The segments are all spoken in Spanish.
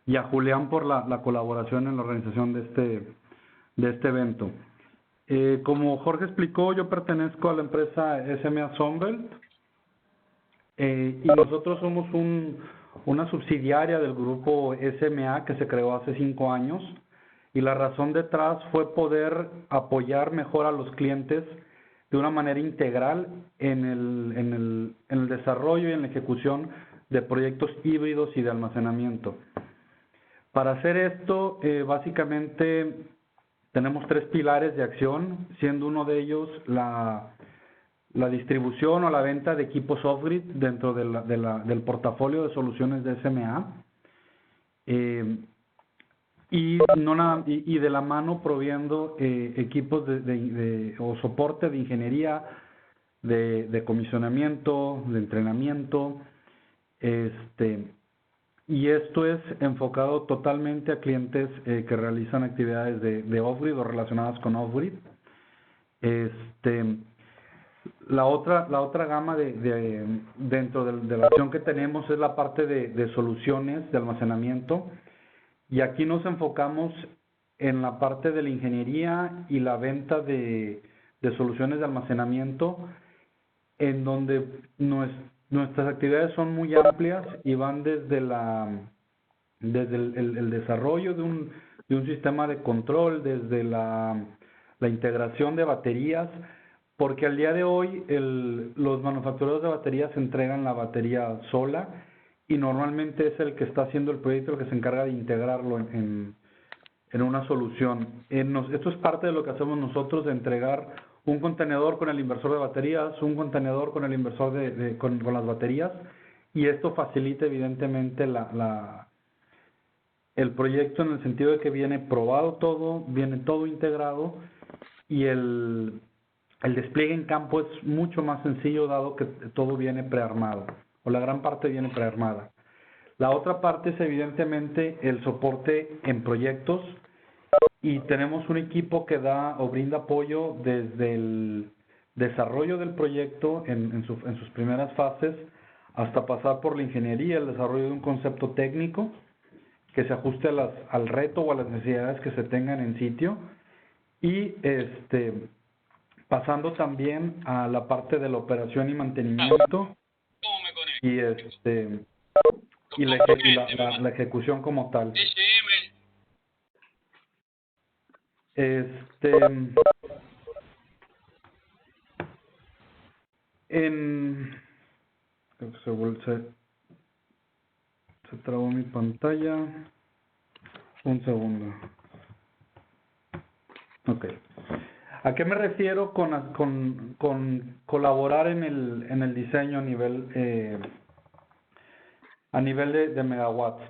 y a Julián por la colaboración en la organización de este evento. Como Jorge explicó, yo pertenezco a la empresa SMA Sunbelt y nosotros somos una subsidiaria del grupo SMA que se creó hace 5 años, y la razón detrás fue poder apoyar mejor a los clientes de una manera integral en el desarrollo y en la ejecución de proyectos híbridos y de almacenamiento. Para hacer esto, básicamente tenemos 3 pilares de acción, siendo uno de ellos la distribución o la venta de equipos off-grid dentro del portafolio de soluciones de SMA. Y de la mano proviendo equipos o soporte de ingeniería, de comisionamiento, de entrenamiento, y esto es enfocado totalmente a clientes que realizan actividades de off-grid o relacionadas con off-grid. La otra gama dentro de la acción que tenemos es la parte de soluciones de almacenamiento, y aquí nos enfocamos en la parte de la ingeniería y la venta de soluciones de almacenamiento, en donde nuestras actividades son muy amplias y van desde el desarrollo de un sistema de control, desde la integración de baterías, porque al día de hoy los manufactureros de baterías entregan la batería sola, y normalmente es el que está haciendo el proyecto el que se encarga de integrarlo en una solución. Esto es parte de lo que hacemos nosotros, de entregar un contenedor con el inversor de baterías, un contenedor con el inversor con las baterías, y esto facilita evidentemente el proyecto, en el sentido de que viene probado todo, viene todo integrado, y el despliegue en campo es mucho más sencillo, dado que todo viene prearmado, o la gran parte viene prearmada. La otra parte es evidentemente el soporte en proyectos, y tenemos un equipo que da o brinda apoyo desde el desarrollo del proyecto en sus primeras fases, hasta pasar por la ingeniería, el desarrollo de un concepto técnico que se ajuste al reto o a las necesidades que se tengan en sitio, y pasando también a la parte de la operación y mantenimiento y la ejecución como tal. Se trabó mi pantalla. Un segundo. Ok. ¿A qué me refiero con colaborar en el diseño a nivel de megawatts?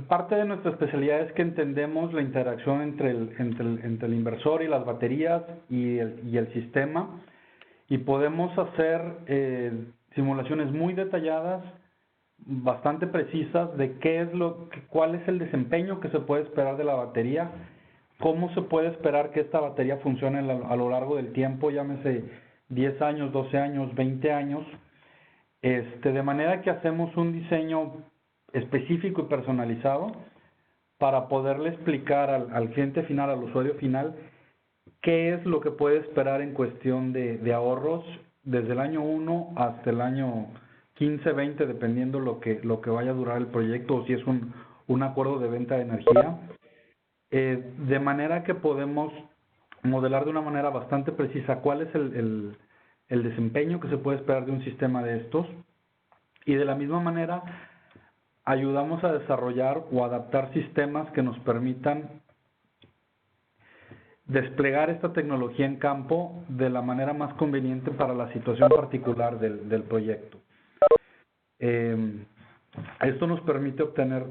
Parte de nuestra especialidad es que entendemos la interacción entre el inversor y las baterías y el sistema, y podemos hacer simulaciones muy detalladas, bastante precisas, de cuál es el desempeño que se puede esperar de la batería, cómo se puede esperar que esta batería funcione a lo largo del tiempo, llámese 10 años, 12 años, 20 años, de manera que hacemos un diseño específico y personalizado para poderle explicar al cliente final, al usuario final, qué es lo que puede esperar en cuestión de ahorros desde el año 1 hasta el año 15, 20, dependiendo lo que vaya a durar el proyecto, o si es un acuerdo de venta de energía, de manera que podemos modelar de una manera bastante precisa cuál es el desempeño que se puede esperar de un sistema de estos, y de la misma manera ayudamos a desarrollar o adaptar sistemas que nos permitan desplegar esta tecnología en campo de la manera más conveniente para la situación particular del proyecto. Esto nos permite obtener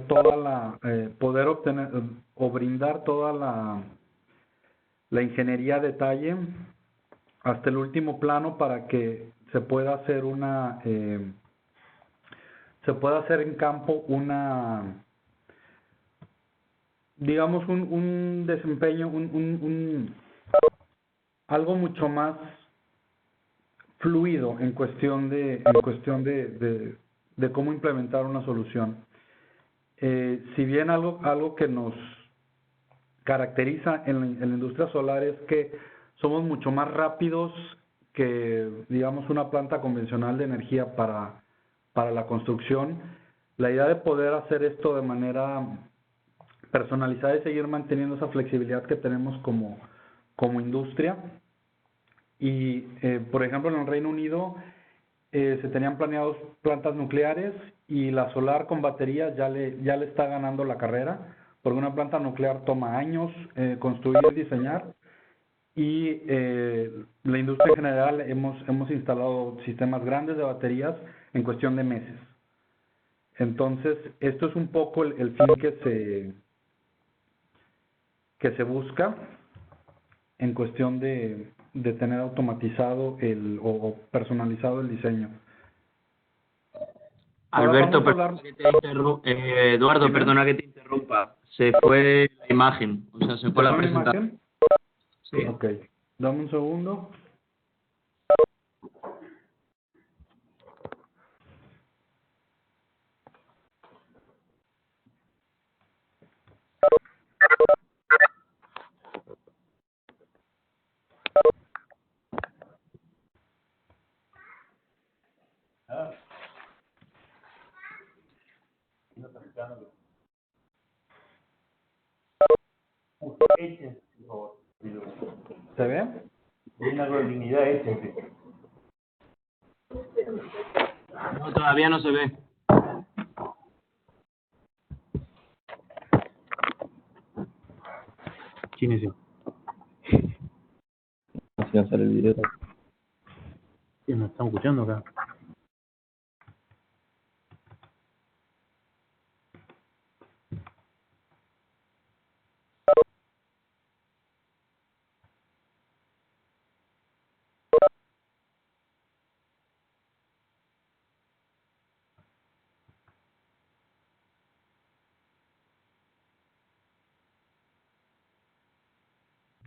poder obtener o brindar toda la ingeniería a detalle hasta el último plano, para que se pueda hacer en campo digamos un desempeño, algo mucho más fluido en cuestión de cómo implementar una solución. Si bien algo que nos caracteriza en la industria solar es que somos mucho más rápidos que, digamos, una planta convencional de energía para la construcción. La idea de poder hacer esto de manera personalizada y seguir manteniendo esa flexibilidad que tenemos como industria. Y, por ejemplo, en el Reino Unido se tenían planeados plantas nucleares y la solar con baterías ya le está ganando la carrera, porque una planta nuclear toma años construir y diseñar, y la industria en general hemos instalado sistemas grandes de baterías en cuestión de meses. Entonces, esto es un poco el fin que se busca en cuestión de tener automatizado o personalizado el diseño. Alberto, Eduardo, ¿Dime? perdona que te interrumpa. Se fue la imagen, o sea, se fue la presentación. Sí. Ok, dame un segundo. ¿Se ve? No, todavía no se ve. ¿Quién es yo? Así hacer el video. Sí, nos están escuchando acá.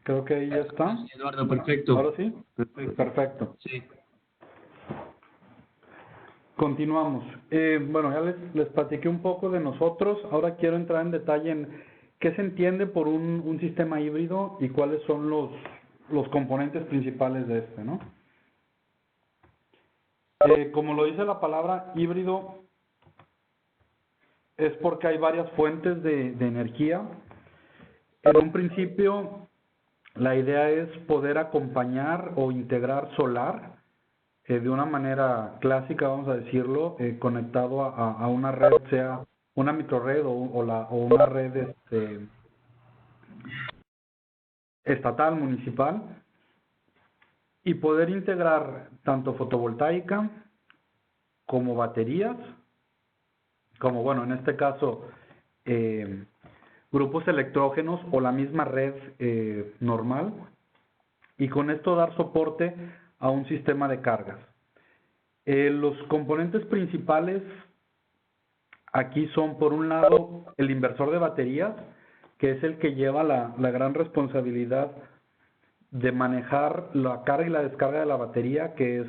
Creo que ahí ya está. Sí, Eduardo, perfecto. ¿Ahora sí? Perfecto. Sí. Continuamos. Bueno, ya les platiqué un poco de nosotros. Ahora quiero entrar en detalle en qué se entiende por un sistema híbrido y cuáles son los componentes principales de este, ¿no? Como lo dice la palabra híbrido, es porque hay varias fuentes de energía. En un principio, la idea es poder acompañar o integrar solar de una manera clásica, vamos a decirlo, conectado a una red, sea una microred o una red estatal, municipal, y poder integrar tanto fotovoltaica como baterías, como, bueno, en este caso, grupos electrógenos o la misma red normal, y con esto dar soporte a un sistema de cargas. Los componentes principales aquí son, por un lado, el inversor de baterías, que es el que lleva la gran responsabilidad de manejar la carga y la descarga de la batería, que es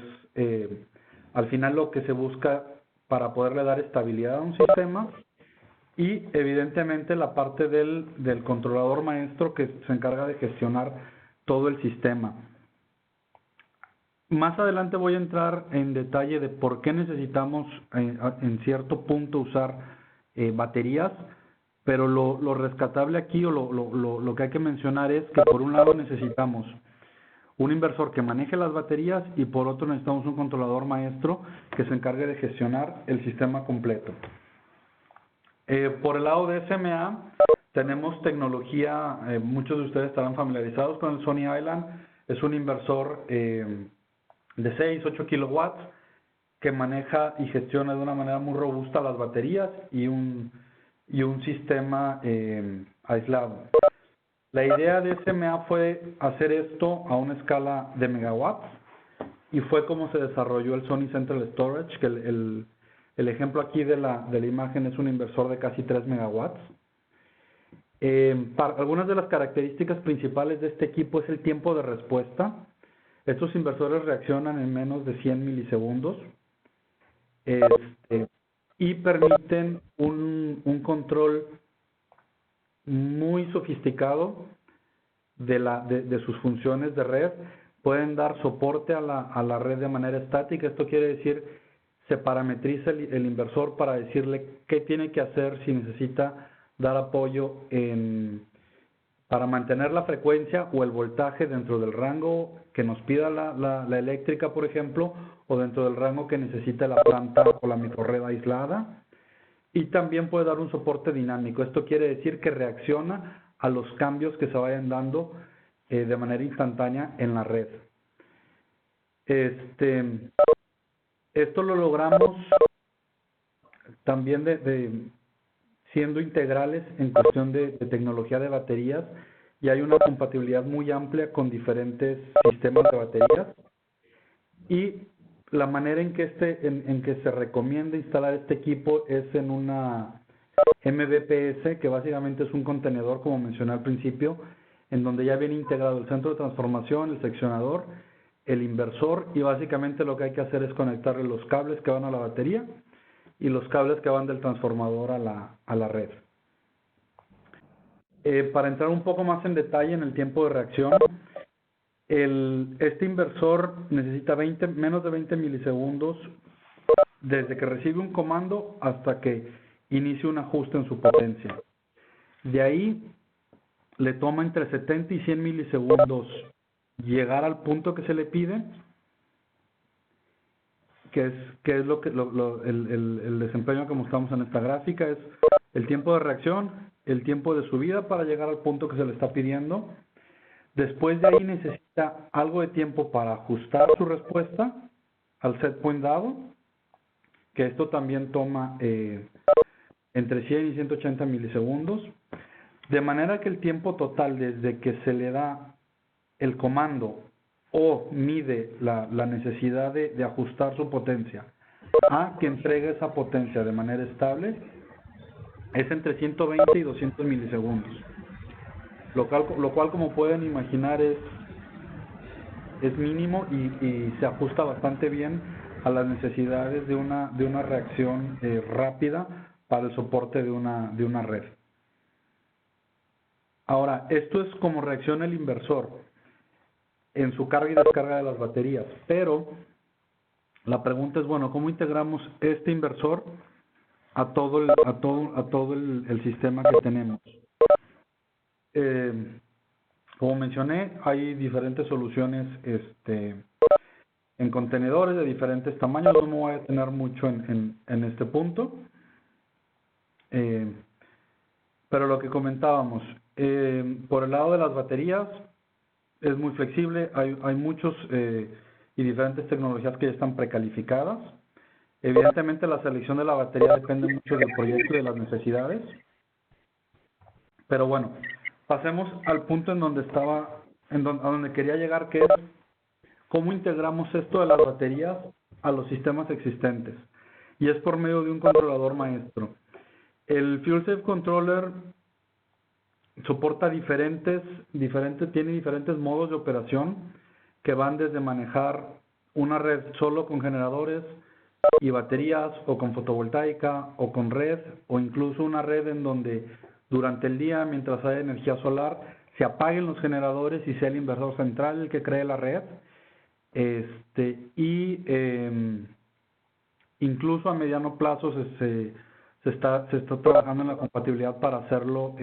al final lo que se busca para poderle dar estabilidad a un sistema, y evidentemente la parte del controlador maestro, que se encarga de gestionar todo el sistema. Más adelante voy a entrar en detalle de por qué necesitamos en cierto punto usar baterías, pero lo rescatable aquí o lo que hay que mencionar es que por un lado necesitamos un inversor que maneje las baterías y por otro necesitamos un controlador maestro que se encargue de gestionar el sistema completo. Por el lado de SMA tenemos tecnología, muchos de ustedes estarán familiarizados con el Sony Island, es un inversor de 6, 8 kilowatts que maneja y gestiona de una manera muy robusta las baterías y un sistema aislado. La idea de SMA fue hacer esto a una escala de megawatts y fue como se desarrolló el Sony Central Storage, que el ejemplo aquí de la imagen es un inversor de casi 3 megawatts. Algunas de las características principales de este equipo es el tiempo de respuesta. Estos inversores reaccionan en menos de 100 milisegundos. y permiten un control muy sofisticado de sus funciones de red. Pueden dar soporte a la red de manera estática. Esto quiere decir, se parametriza el inversor para decirle qué tiene que hacer si necesita dar apoyo para mantener la frecuencia o el voltaje dentro del rango que nos pida la eléctrica, por ejemplo, o dentro del rango que necesita la planta o la microred aislada. Y también puede dar un soporte dinámico. Esto quiere decir que reacciona a los cambios que se vayan dando de manera instantánea en la red. Esto lo logramos también siendo integrales en cuestión de tecnología de baterías, y hay una compatibilidad muy amplia con diferentes sistemas de baterías. Y la manera en que se recomienda instalar este equipo es en una MVPS, que básicamente es un contenedor, como mencioné al principio, en donde ya viene integrado el centro de transformación, el seccionador, el inversor, y básicamente lo que hay que hacer es conectarle los cables que van a la batería y los cables que van del transformador a la red. Para entrar un poco más en detalle en el tiempo de reacción, este inversor necesita menos de 20 milisegundos desde que recibe un comando hasta que inicie un ajuste en su potencia. De ahí le toma entre 70 y 100 milisegundos llegar al punto que se le pide, que es el desempeño que mostramos en esta gráfica. Es el tiempo de reacción, el tiempo de subida para llegar al punto que se le está pidiendo. Después de ahí necesita algo de tiempo para ajustar su respuesta al set point dado, que esto también toma entre 100 y 180 milisegundos, de manera que el tiempo total desde que se le da el comando o mide la necesidad de ajustar su potencia a que entregue esa potencia de manera estable es entre 120 y 200 milisegundos. Lo cual, como pueden imaginar, es mínimo y se ajusta bastante bien a las necesidades de una reacción rápida para el soporte de una red. Ahora, esto es como reacciona el inversor en su carga y descarga de las baterías, pero la pregunta es, bueno, ¿cómo integramos este inversor a todo el sistema que tenemos? Como mencioné, hay diferentes soluciones en contenedores de diferentes tamaños. No me voy a detener mucho en este punto, pero lo que comentábamos, por el lado de las baterías es muy flexible. Hay muchos y diferentes tecnologías que ya están precalificadas. Evidentemente la selección de la batería depende mucho del proyecto y de las necesidades, pero bueno, pasemos al punto a donde quería llegar, que es cómo integramos esto de las baterías a los sistemas existentes, y es por medio de un controlador maestro. El Fuel Safe Controller soporta tiene diferentes modos de operación que van desde manejar una red solo con generadores y baterías, o con fotovoltaica, o con red, o incluso una red en donde durante el día, mientras haya energía solar, se apaguen los generadores y sea el inversor central el que cree la red. Incluso a mediano plazo se está trabajando en la compatibilidad para hacerlo,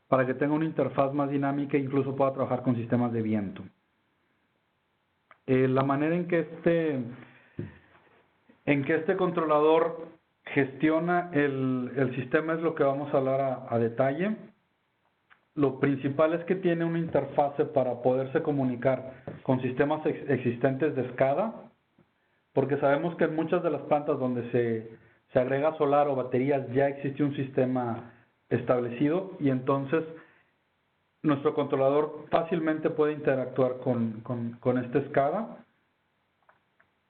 para que tenga una interfaz más dinámica e incluso pueda trabajar con sistemas de viento. La manera en que este controlador gestiona el sistema es lo que vamos a hablar a detalle. Lo principal es que tiene una interfase para poderse comunicar con sistemas existentes de SCADA, porque sabemos que en muchas de las plantas donde se agrega solar o baterías ya existe un sistema establecido, y entonces nuestro controlador fácilmente puede interactuar con este SCADA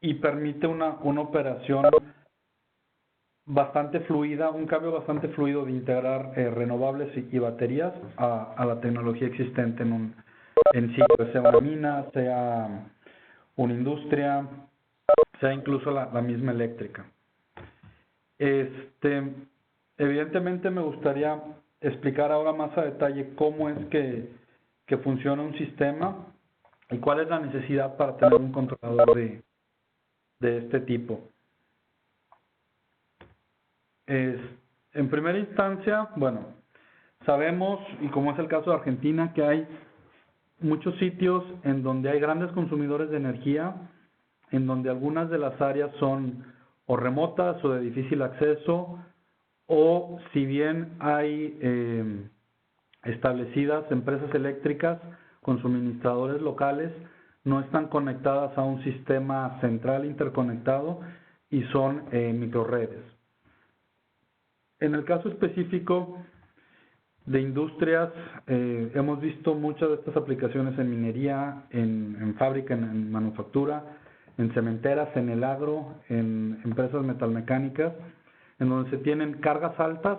y permite una operación bastante fluida, un cambio bastante fluido de integrar renovables y baterías a la tecnología existente en sitio, sea una mina, sea una industria, sea incluso la misma eléctrica. Evidentemente me gustaría explicar ahora más a detalle cómo es que funciona un sistema y cuál es la necesidad para tener un controlador de este tipo. En primera instancia, bueno, sabemos, y como es el caso de Argentina, que hay muchos sitios en donde hay grandes consumidores de energía, en donde algunas de las áreas son o remotas o de difícil acceso, o si bien hay establecidas empresas eléctricas con suministradores locales, no están conectadas a un sistema central interconectado y son microredes. En el caso específico de industrias, hemos visto muchas de estas aplicaciones en minería, en fábrica, en manufactura, en cementeras, en el agro, en empresas metalmecánicas, en donde se tienen cargas altas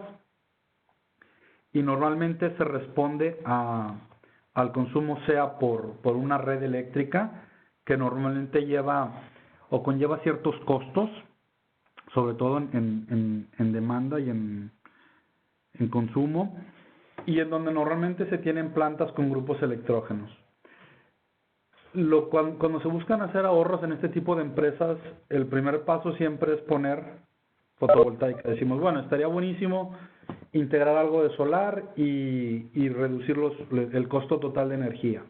y normalmente se responde al consumo sea por una red eléctrica que normalmente conlleva ciertos costos, sobre todo en demanda y en consumo, y en donde normalmente se tienen plantas con grupos electrógenos. Cuando se buscan hacer ahorros en este tipo de empresas, el primer paso siempre es poner fotovoltaica. Decimos, bueno, estaría buenísimo integrar algo de solar y reducir el costo total de energía.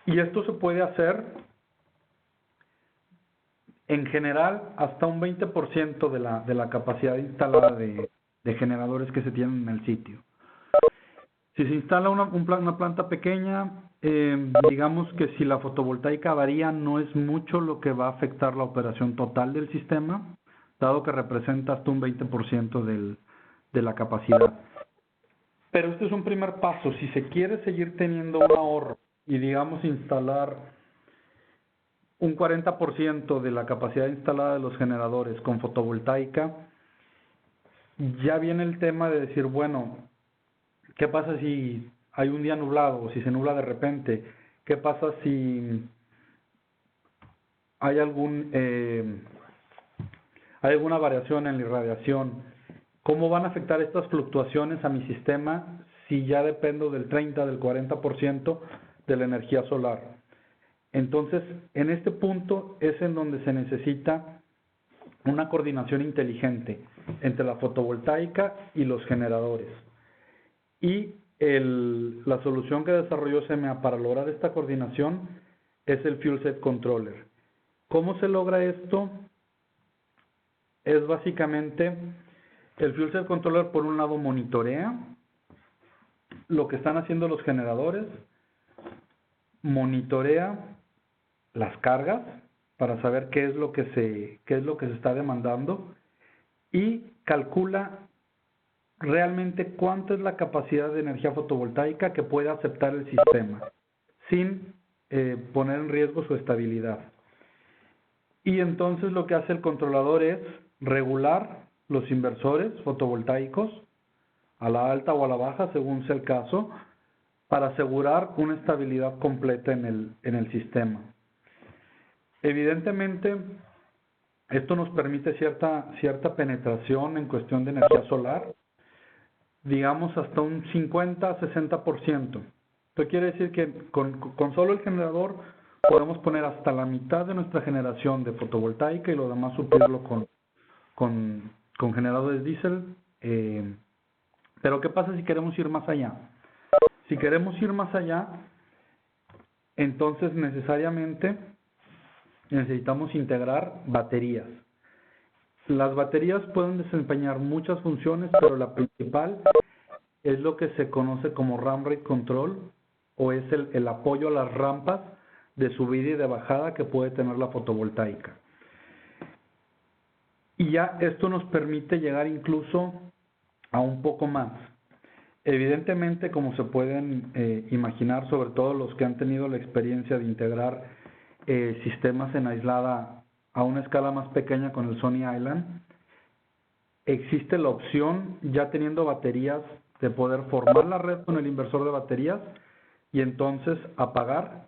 Y esto se puede hacer en general hasta un 20% de la capacidad instalada de generadores que se tienen en el sitio. Si se instala una planta pequeña, digamos que si la fotovoltaica varía, no es mucho lo que va a afectar la operación total del sistema, dado que representa hasta un 20% de la capacidad. Pero este es un primer paso. Si se quiere seguir teniendo un ahorro y, digamos, instalar un 40% de la capacidad instalada de los generadores con fotovoltaica, ya viene el tema de decir, bueno, ¿qué pasa si hay un día nublado o si se nubla de repente? ¿Qué pasa si hay alguna variación en la irradiación? ¿Cómo van a afectar estas fluctuaciones a mi sistema si ya dependo del 30, del 40% de la energía solar? Entonces, en este punto es en donde se necesita una coordinación inteligente entre la fotovoltaica y los generadores. Y la solución que desarrolló CMA para lograr esta coordinación es el Fuel Set Controller. ¿Cómo se logra esto? Es básicamente, el Fuel Set Controller por un lado monitorea lo que están haciendo los generadores, monitorea las cargas para saber qué es lo que se está demandando y calcula realmente cuánto es la capacidad de energía fotovoltaica que puede aceptar el sistema sin poner en riesgo su estabilidad. Y entonces lo que hace el controlador es regular los inversores fotovoltaicos a la alta o a la baja, según sea el caso, para asegurar una estabilidad completa en el sistema. Evidentemente, esto nos permite cierta penetración en cuestión de energía solar, digamos hasta un 50-60%. Esto quiere decir que con solo el generador podemos poner hasta la mitad de nuestra generación de fotovoltaica y lo demás suplirlo con generadores diésel. Pero ¿qué pasa si queremos ir más allá? Si queremos ir más allá, entonces necesariamente necesitamos integrar baterías. Las baterías pueden desempeñar muchas funciones, pero la principal es lo que se conoce como RAM Rate Control, o es el apoyo a las rampas de subida y de bajada que puede tener la fotovoltaica. Y ya esto nos permite llegar incluso a un poco más. Evidentemente, como se pueden imaginar, sobre todo los que han tenido la experiencia de integrar sistemas en aislada a una escala más pequeña con el Sony Island, existe la opción, ya teniendo baterías, de poder formar la red con el inversor de baterías y entonces apagar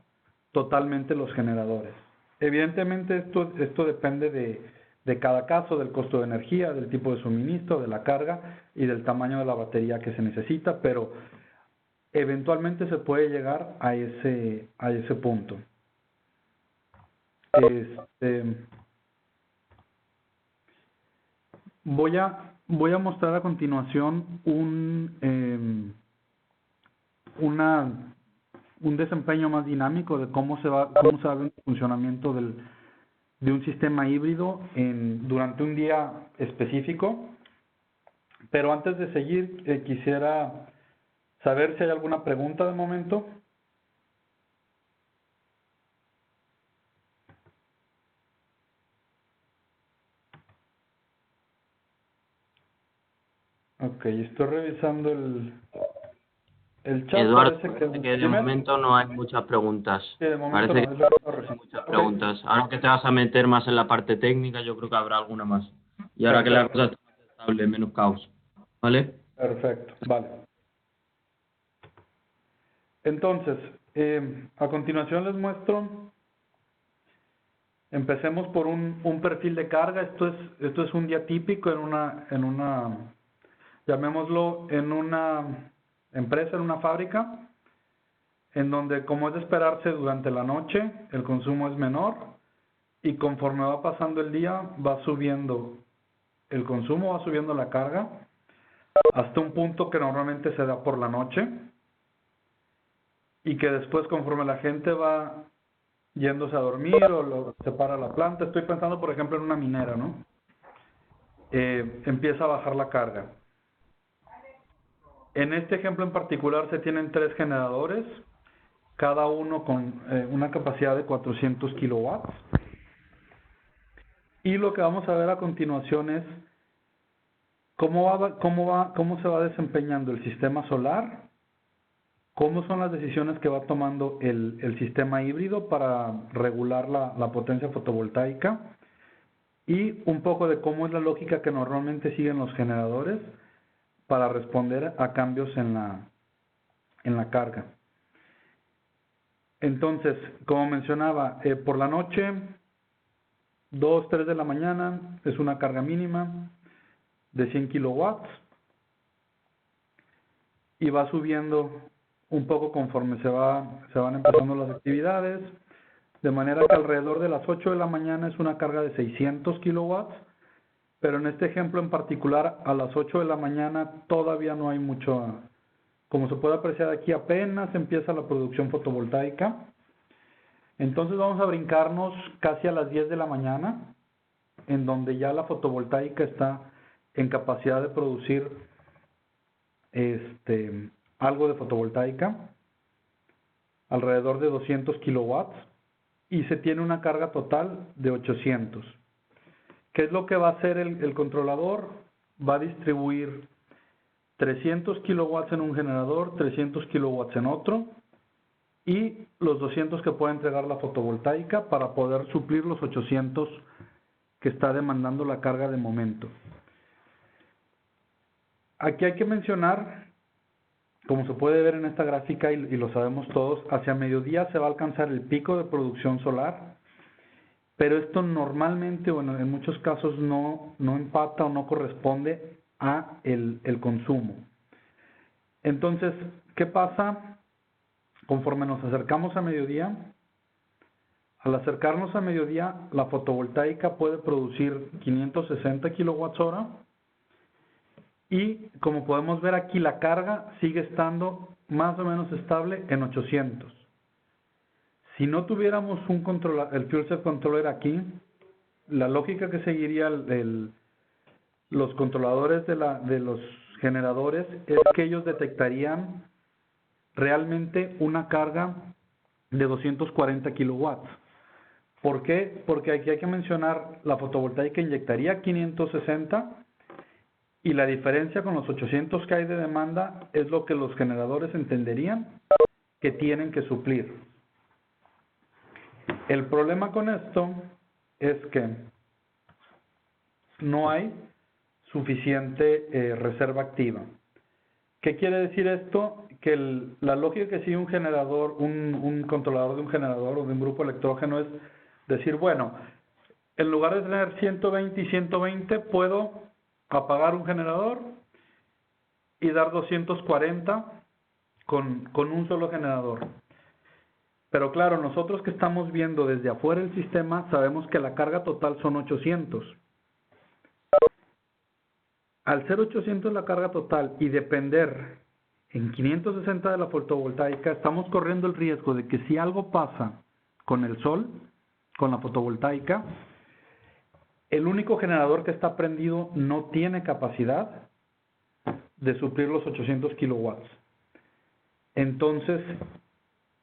totalmente los generadores. Evidentemente esto depende de cada caso, del costo de energía, del tipo de suministro, de la carga y del tamaño de la batería que se necesita, pero eventualmente se puede llegar a ese punto. Voy a mostrar a continuación un desempeño más dinámico de cómo se va ver el funcionamiento de un sistema híbrido durante un día específico. Pero antes de seguir, quisiera saber si hay alguna pregunta de momento. Ok, estoy revisando el chat. Eduardo, parece que de momento no hay muchas preguntas. Sí, de momento Parece no, es que lo que no hay recién. muchas Ok, preguntas. Ahora que te vas a meter más en la parte técnica, yo creo que habrá alguna más. Y ahora que la cosa está más estable, menos caos. ¿Vale? perfecto, vale. Entonces, a continuación les muestro, empecemos por un perfil de carga. Esto es un día típico en una, llamémoslo, en una empresa, en una fábrica, en donde, como es de esperarse, durante la noche el consumo es menor y conforme va pasando el día va subiendo el consumo, va subiendo la carga hasta un punto que normalmente se da por la noche y que después, conforme la gente va yéndose a dormir o se para la planta, estoy pensando por ejemplo en una minera, ¿no? Empieza a bajar la carga. En este ejemplo en particular se tienen 3 generadores, cada uno con una capacidad de 400 kilowatts. Y lo que vamos a ver a continuación es cómo se va desempeñando el sistema solar, cómo son las decisiones que va tomando el sistema híbrido para regular la potencia fotovoltaica y un poco de cómo es la lógica que normalmente siguen los generadores para responder a cambios en la carga. Entonces, como mencionaba, por la noche, 2, 3 de la mañana, es una carga mínima de 100 kilowatts y va subiendo un poco conforme se van empezando las actividades, de manera que alrededor de las 8 de la mañana es una carga de 600 kilowatts, pero en este ejemplo en particular, a las 8 de la mañana todavía no hay mucho, como se puede apreciar aquí, apenas empieza la producción fotovoltaica. Entonces vamos a brincarnos casi a las 10 de la mañana, en donde ya la fotovoltaica está en capacidad de producir algo de fotovoltaica, alrededor de 200 kilowatts, y se tiene una carga total de 800. ¿Qué es lo que va a hacer el controlador? Va a distribuir 300 kilowatts en un generador, 300 kilowatts en otro, y los 200 que puede entregar la fotovoltaica para poder suplir los 800 que está demandando la carga de momento. Aquí hay que mencionar, como se puede ver en esta gráfica y lo sabemos todos, hacia mediodía se va a alcanzar el pico de producción solar, pero esto normalmente, bueno, en muchos casos no empata o no corresponde a el consumo. Entonces, ¿qué pasa conforme nos acercamos a mediodía? Al acercarnos a mediodía, la fotovoltaica puede producir 560 kilowatts hora y, como podemos ver aquí, la carga sigue estando más o menos estable en 800. Si no tuviéramos el fuel cell controller aquí, la lógica que seguiría los controladores de los generadores es que ellos detectarían realmente una carga de 240 kilowatts. ¿Por qué? Porque aquí hay que mencionar, la fotovoltaica inyectaría 560 y la diferencia con los 800 que hay de demanda es lo que los generadores entenderían que tienen que suplir. El problema con esto es que no hay suficiente reserva activa. ¿Qué quiere decir esto? Que la lógica que sigue un generador, un controlador de un generador o de un grupo electrógeno es decir, bueno, En lugar de tener 120 y 120, puedo apagar un generador y dar 240 con un solo generador. Pero claro, nosotros que estamos viendo desde afuera el sistema, sabemos que la carga total son 800. Al ser 800 la carga total y depender en 560 de la fotovoltaica, estamos corriendo el riesgo de que si algo pasa con el sol, con la fotovoltaica, el único generador que está prendido no tiene capacidad de suplir los 800 kilowatts. Entonces,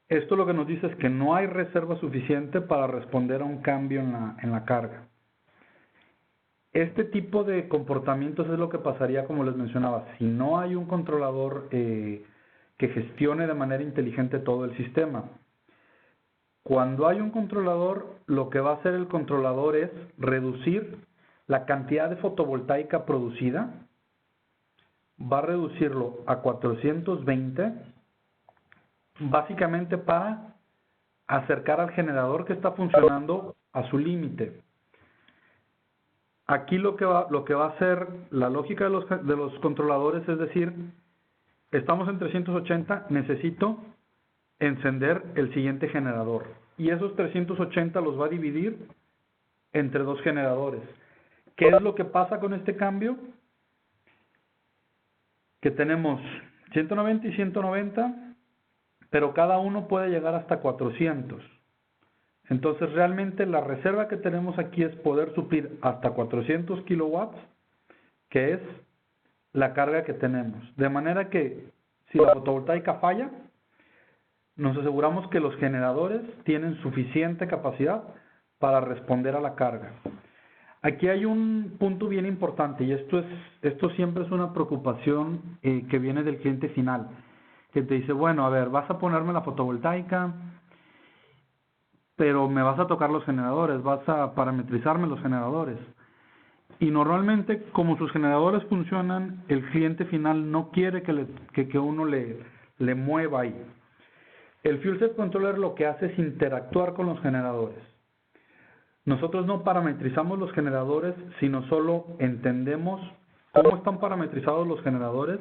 esto lo que nos dice es que no hay reserva suficiente para responder a un cambio en la carga. Este tipo de comportamientos es lo que pasaría, como les mencionaba, si no hay un controlador que gestione de manera inteligente todo el sistema. Cuando hay un controlador, lo que va a hacer el controlador es reducir la cantidad de fotovoltaica producida, va a reducirlo a 420, básicamente para acercar al generador que está funcionando a su límite. Aquí lo que va a hacer la lógica de los controladores es decir, estamos en 380, necesito encender el siguiente generador. Y esos 380 los va a dividir entre dos generadores. ¿Qué es lo que pasa con este cambio? Que tenemos 190 y 190, pero cada uno puede llegar hasta 400. Entonces realmente la reserva que tenemos aquí es poder suplir hasta 400 kilowatts, que es la carga que tenemos. De manera que si la fotovoltaica falla, nos aseguramos que los generadores tienen suficiente capacidad para responder a la carga. Aquí hay un punto bien importante y esto siempre es una preocupación que viene del cliente final, que te dice, bueno, a ver, vas a ponerme la fotovoltaica, pero me vas a tocar los generadores, vas a parametrizarme los generadores. Y normalmente, como sus generadores funcionan, el cliente final no quiere que uno le mueva ahí. El Fuel Set Controller lo que hace es interactuar con los generadores. Nosotros no parametrizamos los generadores, sino solo entendemos cómo están parametrizados los generadores.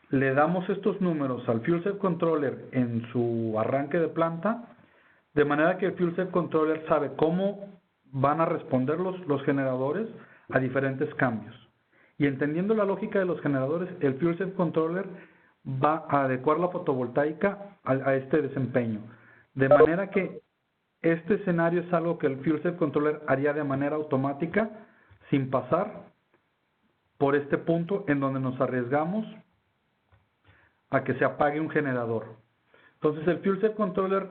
Le damos estos números al Fuel Set Controller en su arranque de planta, de manera que el Fuel Set Controller sabe cómo van a responder los generadores a diferentes cambios. Y entendiendo la lógica de los generadores, el Fuel Set Controller va a adecuar la fotovoltaica a este desempeño. De manera que este escenario es algo que el Fuel Set Controller haría de manera automática sin pasar por este punto en donde nos arriesgamos a que se apague un generador. Entonces el Fuel Set Controller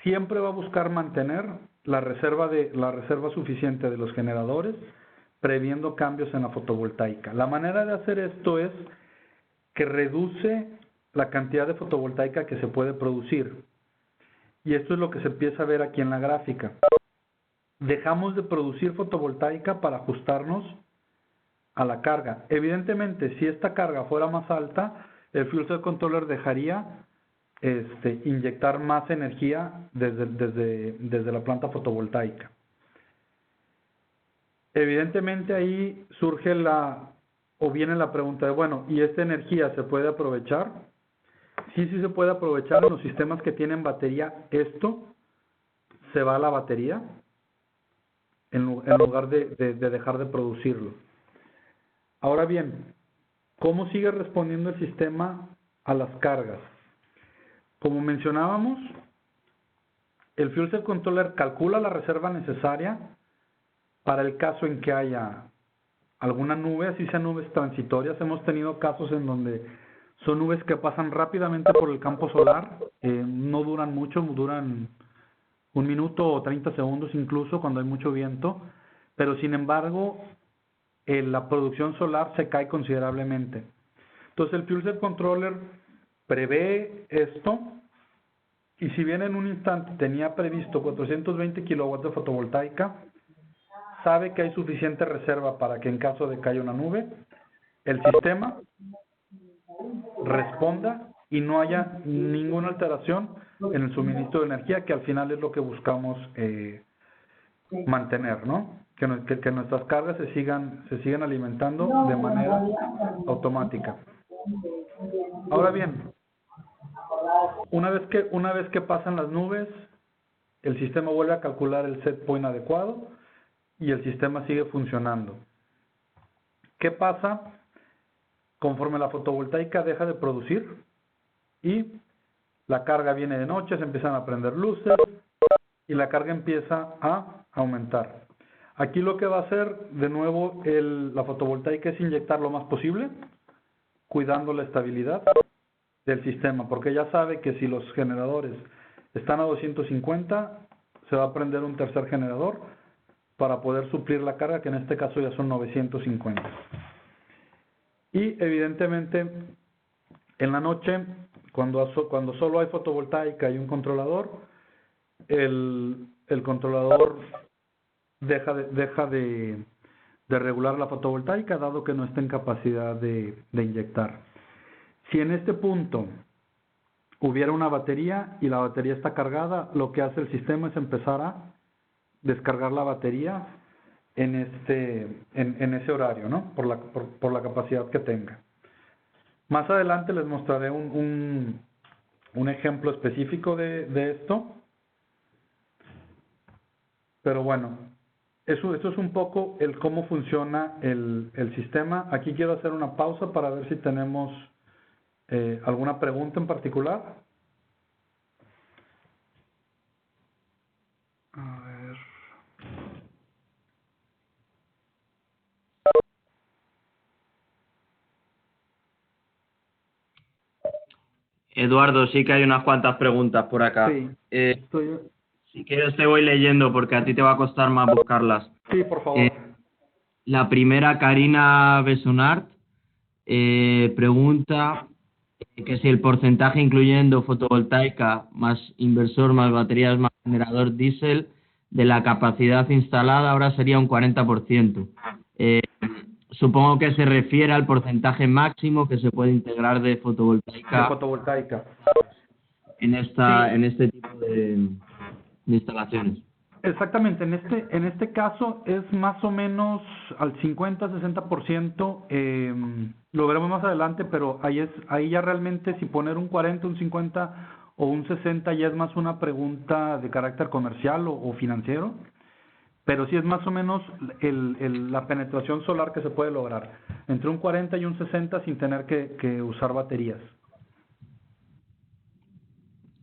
siempre va a buscar mantener la reserva suficiente de los generadores, previendo cambios en la fotovoltaica. La manera de hacer esto es que reduce la cantidad de fotovoltaica que se puede producir. Y esto es lo que se empieza a ver aquí en la gráfica. Dejamos de producir fotovoltaica para ajustarnos a la carga. Evidentemente, si esta carga fuera más alta, el Fuel Cell Controller dejaría inyectar más energía desde la planta fotovoltaica. Evidentemente ahí surge viene la pregunta de, bueno, ¿y esta energía se puede aprovechar? Sí se puede aprovechar en los sistemas que tienen batería. Esto se va a la batería en lugar de dejar de producirlo. Ahora bien, ¿cómo sigue respondiendo el sistema a las cargas? Como mencionábamos, el Fuel Cell Controller calcula la reserva necesaria para el caso en que haya alguna nube, así sean nubes transitorias. Hemos tenido casos en donde son nubes que pasan rápidamente por el campo solar, no duran mucho, duran 1 minuto o 30 segundos incluso cuando hay mucho viento, pero sin embargo la producción solar se cae considerablemente. Entonces el Fuel Cell Controller prevé esto, y si bien en un instante tenía previsto 420 kilowatts de fotovoltaica, sabe que hay suficiente reserva para que en caso de que haya una nube, el sistema responda y no haya ninguna alteración en el suministro de energía, que al final es lo que buscamos mantener, ¿no? Que nuestras cargas se sigan alimentando de manera automática. Ahora bien, una vez que pasan las nubes, el sistema vuelve a calcular el set point adecuado y el sistema sigue funcionando. ¿Qué pasa conforme la fotovoltaica deja de producir y la carga viene de noche, se empiezan a prender luces y la carga empieza a aumentar? Aquí lo que va a hacer de nuevo la fotovoltaica es inyectar lo más posible, cuidando la estabilidad del sistema, porque ya sabe que si los generadores están a 250, se va a prender un tercer generador para poder suplir la carga, que en este caso ya son 950. Y evidentemente, en la noche, cuando solo hay fotovoltaica y un controlador, el controlador deja de regular la fotovoltaica, dado que no está en capacidad de inyectar. Si en este punto hubiera una batería y la batería está cargada, lo que hace el sistema es empezar a descargar la batería en ese horario, ¿no? Por la capacidad que tenga. Más adelante les mostraré un ejemplo específico de esto. Pero bueno, eso es un poco el cómo funciona el sistema. Aquí quiero hacer una pausa para ver si tenemos alguna pregunta en particular. A ver. Eduardo, sí que hay unas cuantas preguntas por acá. Sí, Si quieres te voy leyendo porque a ti te va a costar más buscarlas. Sí, por favor. La primera, Karina Besonart, pregunta que si el porcentaje incluyendo fotovoltaica más inversor más baterías más generador diésel de la capacidad instalada ahora sería un 40%. Supongo que se refiere al porcentaje máximo que se puede integrar de fotovoltaica, en este tipo de instalaciones. Exactamente, en este caso es más o menos al 50-60%, lo veremos más adelante, pero ahí ya realmente si poner un 40, un 50 o un 60 ya es más una pregunta de carácter comercial o financiero, pero sí es más o menos la penetración solar que se puede lograr, entre un 40 y un 60 sin tener que usar baterías.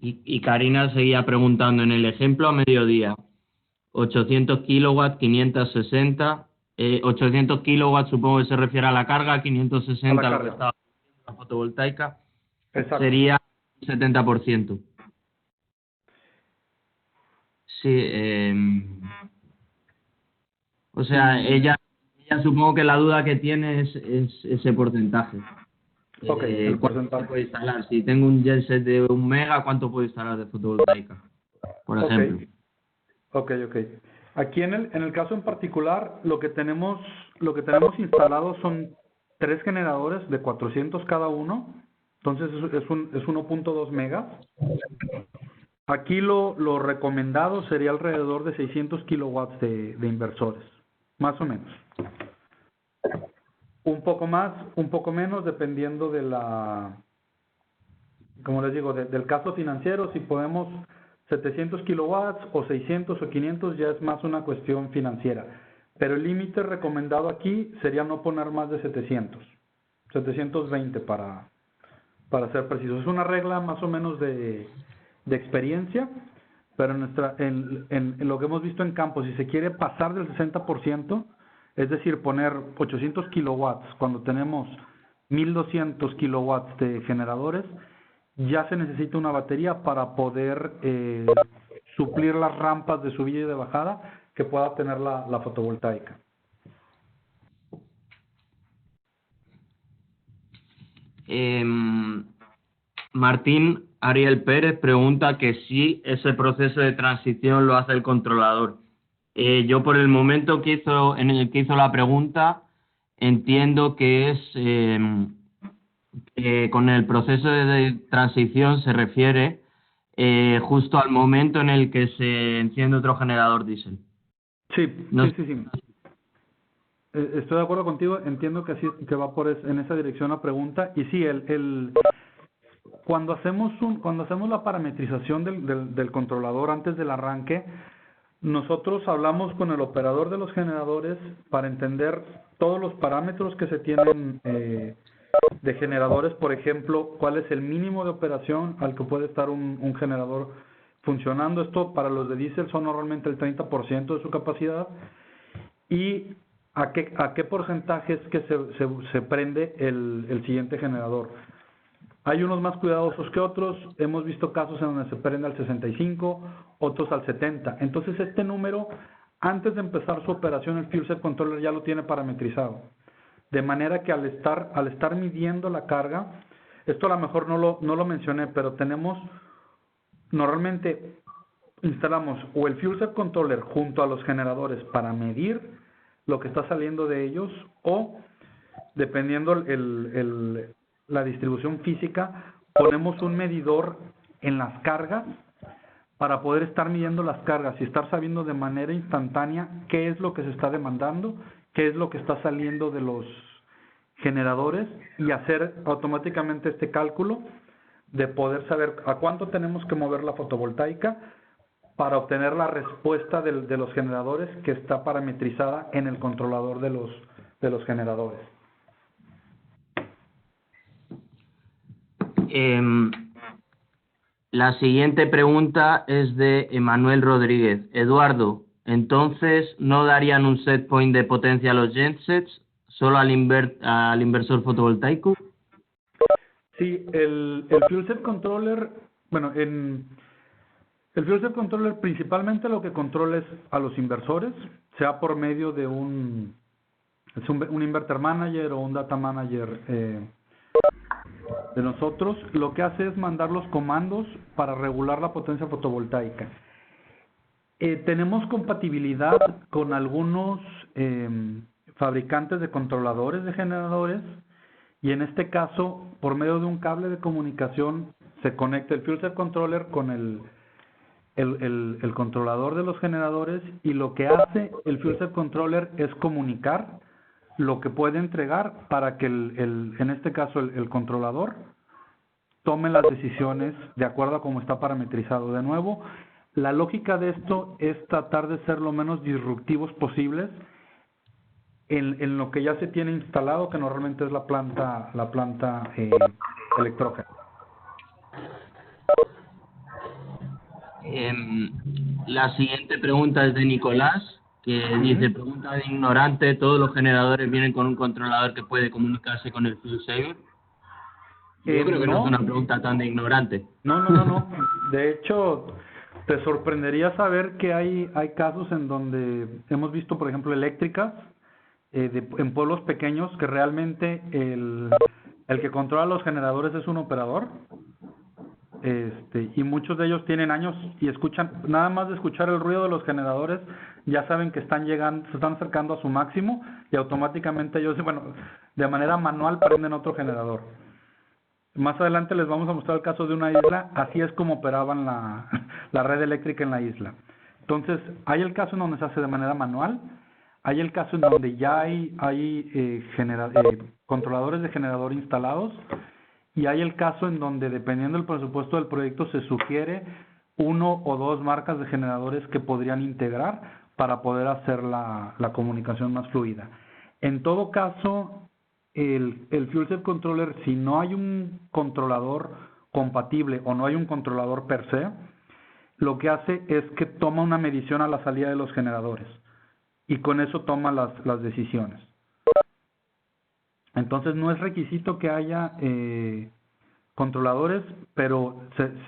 Y Karina seguía preguntando, en el ejemplo a mediodía, 800 kilowatts, 560, 800 kilowatts supongo que se refiere a la carga, 560 a lo que estaba la fotovoltaica. Exacto. Sería 70%. Sí, o sea, ella supongo que la duda que tiene es ese porcentaje. Ok, el porcentaje. Puedo instalar? Si tengo un genset de 1 mega, ¿cuánto puedo instalar de fotovoltaica? Por ejemplo. Ok. Aquí en el caso en particular, lo que tenemos instalado son 3 generadores de 400 cada uno, entonces es 1.2 megas. Aquí lo recomendado sería alrededor de 600 kilowatts de inversores, más o menos. Un poco más, un poco menos, dependiendo de como les digo, del caso financiero. Si podemos 700 kilowatts o 600 o 500 ya es más una cuestión financiera. Pero el límite recomendado aquí sería no poner más de 720 para ser preciso. Es una regla más o menos de experiencia, pero en lo que hemos visto en campo, si se quiere pasar del 60%, es decir, poner 800 kilowatts cuando tenemos 1200 kilowatts de generadores, ya se necesita una batería para poder suplir las rampas de subida y de bajada que pueda tener la fotovoltaica. Martín Ariel Pérez pregunta que si ese proceso de transición lo hace el controlador. Yo por el momento en el que hizo la pregunta entiendo que es con el proceso de transición se refiere justo al momento en el que se enciende otro generador diésel. Sí, No, sí. Estoy de acuerdo contigo, entiendo que así que va en esa dirección la pregunta. Y sí, cuando hacemos la parametrización del controlador antes del arranque, nosotros hablamos con el operador de los generadores para entender todos los parámetros que se tienen de generadores. Por ejemplo, cuál es el mínimo de operación al que puede estar un generador funcionando. Esto para los de diésel son normalmente el 30% de su capacidad. Y a qué porcentaje es que se prende el siguiente generador. Hay unos más cuidadosos que otros. Hemos visto casos en donde se prende al 65, otros al 70. Entonces este número, antes de empezar su operación, el fuel set controller ya lo tiene parametrizado. De manera que al estar midiendo la carga, esto a lo mejor no lo mencioné, pero normalmente instalamos o el fuel set controller junto a los generadores para medir lo que está saliendo de ellos, o dependiendo la distribución física, ponemos un medidor en las cargas para poder estar midiendo las cargas y estar sabiendo de manera instantánea qué es lo que se está demandando, qué es lo que está saliendo de los generadores, y hacer automáticamente este cálculo de poder saber a cuánto tenemos que mover la fotovoltaica para obtener la respuesta de los generadores que está parametrizada en el controlador de los generadores. La siguiente pregunta es de Emanuel Rodríguez. Eduardo, entonces, ¿no darían un set point de potencia a los gensets, solo al inversor fotovoltaico? Sí, el fuel set controller, bueno, el fuel set controller principalmente lo que controla es a los inversores, sea por medio de un inverter manager o un data manager de nosotros. Lo que hace es mandar los comandos para regular la potencia fotovoltaica. Tenemos compatibilidad con algunos fabricantes de controladores de generadores, y en este caso, por medio de un cable de comunicación, se conecta el fuel set controller con el controlador de los generadores, y lo que hace el fuel set controller es comunicar lo que puede entregar para que en este caso el controlador tome las decisiones de acuerdo a cómo está parametrizado. De nuevo, la lógica de esto es tratar de ser lo menos disruptivos posibles en lo que ya se tiene instalado, que normalmente es la planta electrógena. La siguiente pregunta es de Nicolás, que dice, pregunta de ignorante, ¿todos los generadores vienen con un controlador que puede comunicarse con el fuel saver? Yo creo que no es una pregunta tan de ignorante. No. De hecho, te sorprendería saber que hay casos en donde hemos visto, por ejemplo, eléctricas en pueblos pequeños, que realmente el que controla los generadores es un operador. Y muchos de ellos tienen años y escuchan, nada más de escuchar el ruido de los generadores, ya saben que están llegando, se están acercando a su máximo, y automáticamente ellos, de manera manual prenden otro generador. Más adelante les vamos a mostrar el caso de una isla. Así es como operaban la red eléctrica en la isla. Entonces, hay el caso en donde se hace de manera manual, hay el caso en donde ya hay controladores de generador instalados, y hay el caso en donde, dependiendo del presupuesto del proyecto, se sugiere 1 o 2 marcas de generadores que podrían integrar para poder hacer la comunicación más fluida. En todo caso, el fuel set controller, si no hay un controlador compatible o no hay un controlador per se, lo que hace es que toma una medición a la salida de los generadores, y con eso toma las decisiones. Entonces no es requisito que haya controladores, pero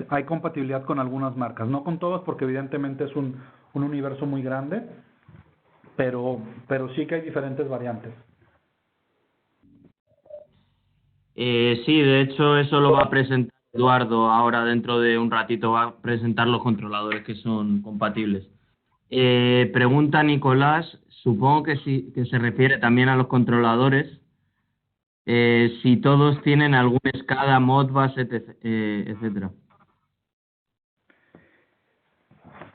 hay compatibilidad con algunas marcas, no con todas, porque evidentemente es un universo muy grande, pero sí que hay diferentes variantes. Sí, de hecho eso lo va a presentar Eduardo ahora, dentro de un ratito va a presentar los controladores que son compatibles. Pregunta Nicolás, supongo que se refiere también a los controladores, si todos tienen algún SCADA, Modbus, etcétera.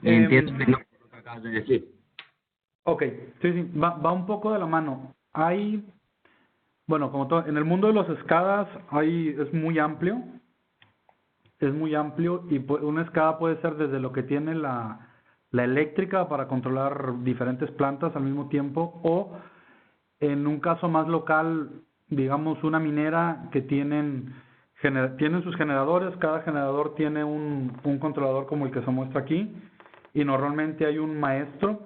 Entiendo que no, por lo que acabas de decir. Ok, sí, sí, va un poco de la mano. Bueno, como todo, en el mundo de los SCADAs es muy amplio, y una SCADA puede ser desde lo que tiene la eléctrica para controlar diferentes plantas al mismo tiempo, o en un caso más local, digamos una minera que tienen sus generadores. Cada generador tiene un controlador como el que se muestra aquí, y normalmente hay un maestro,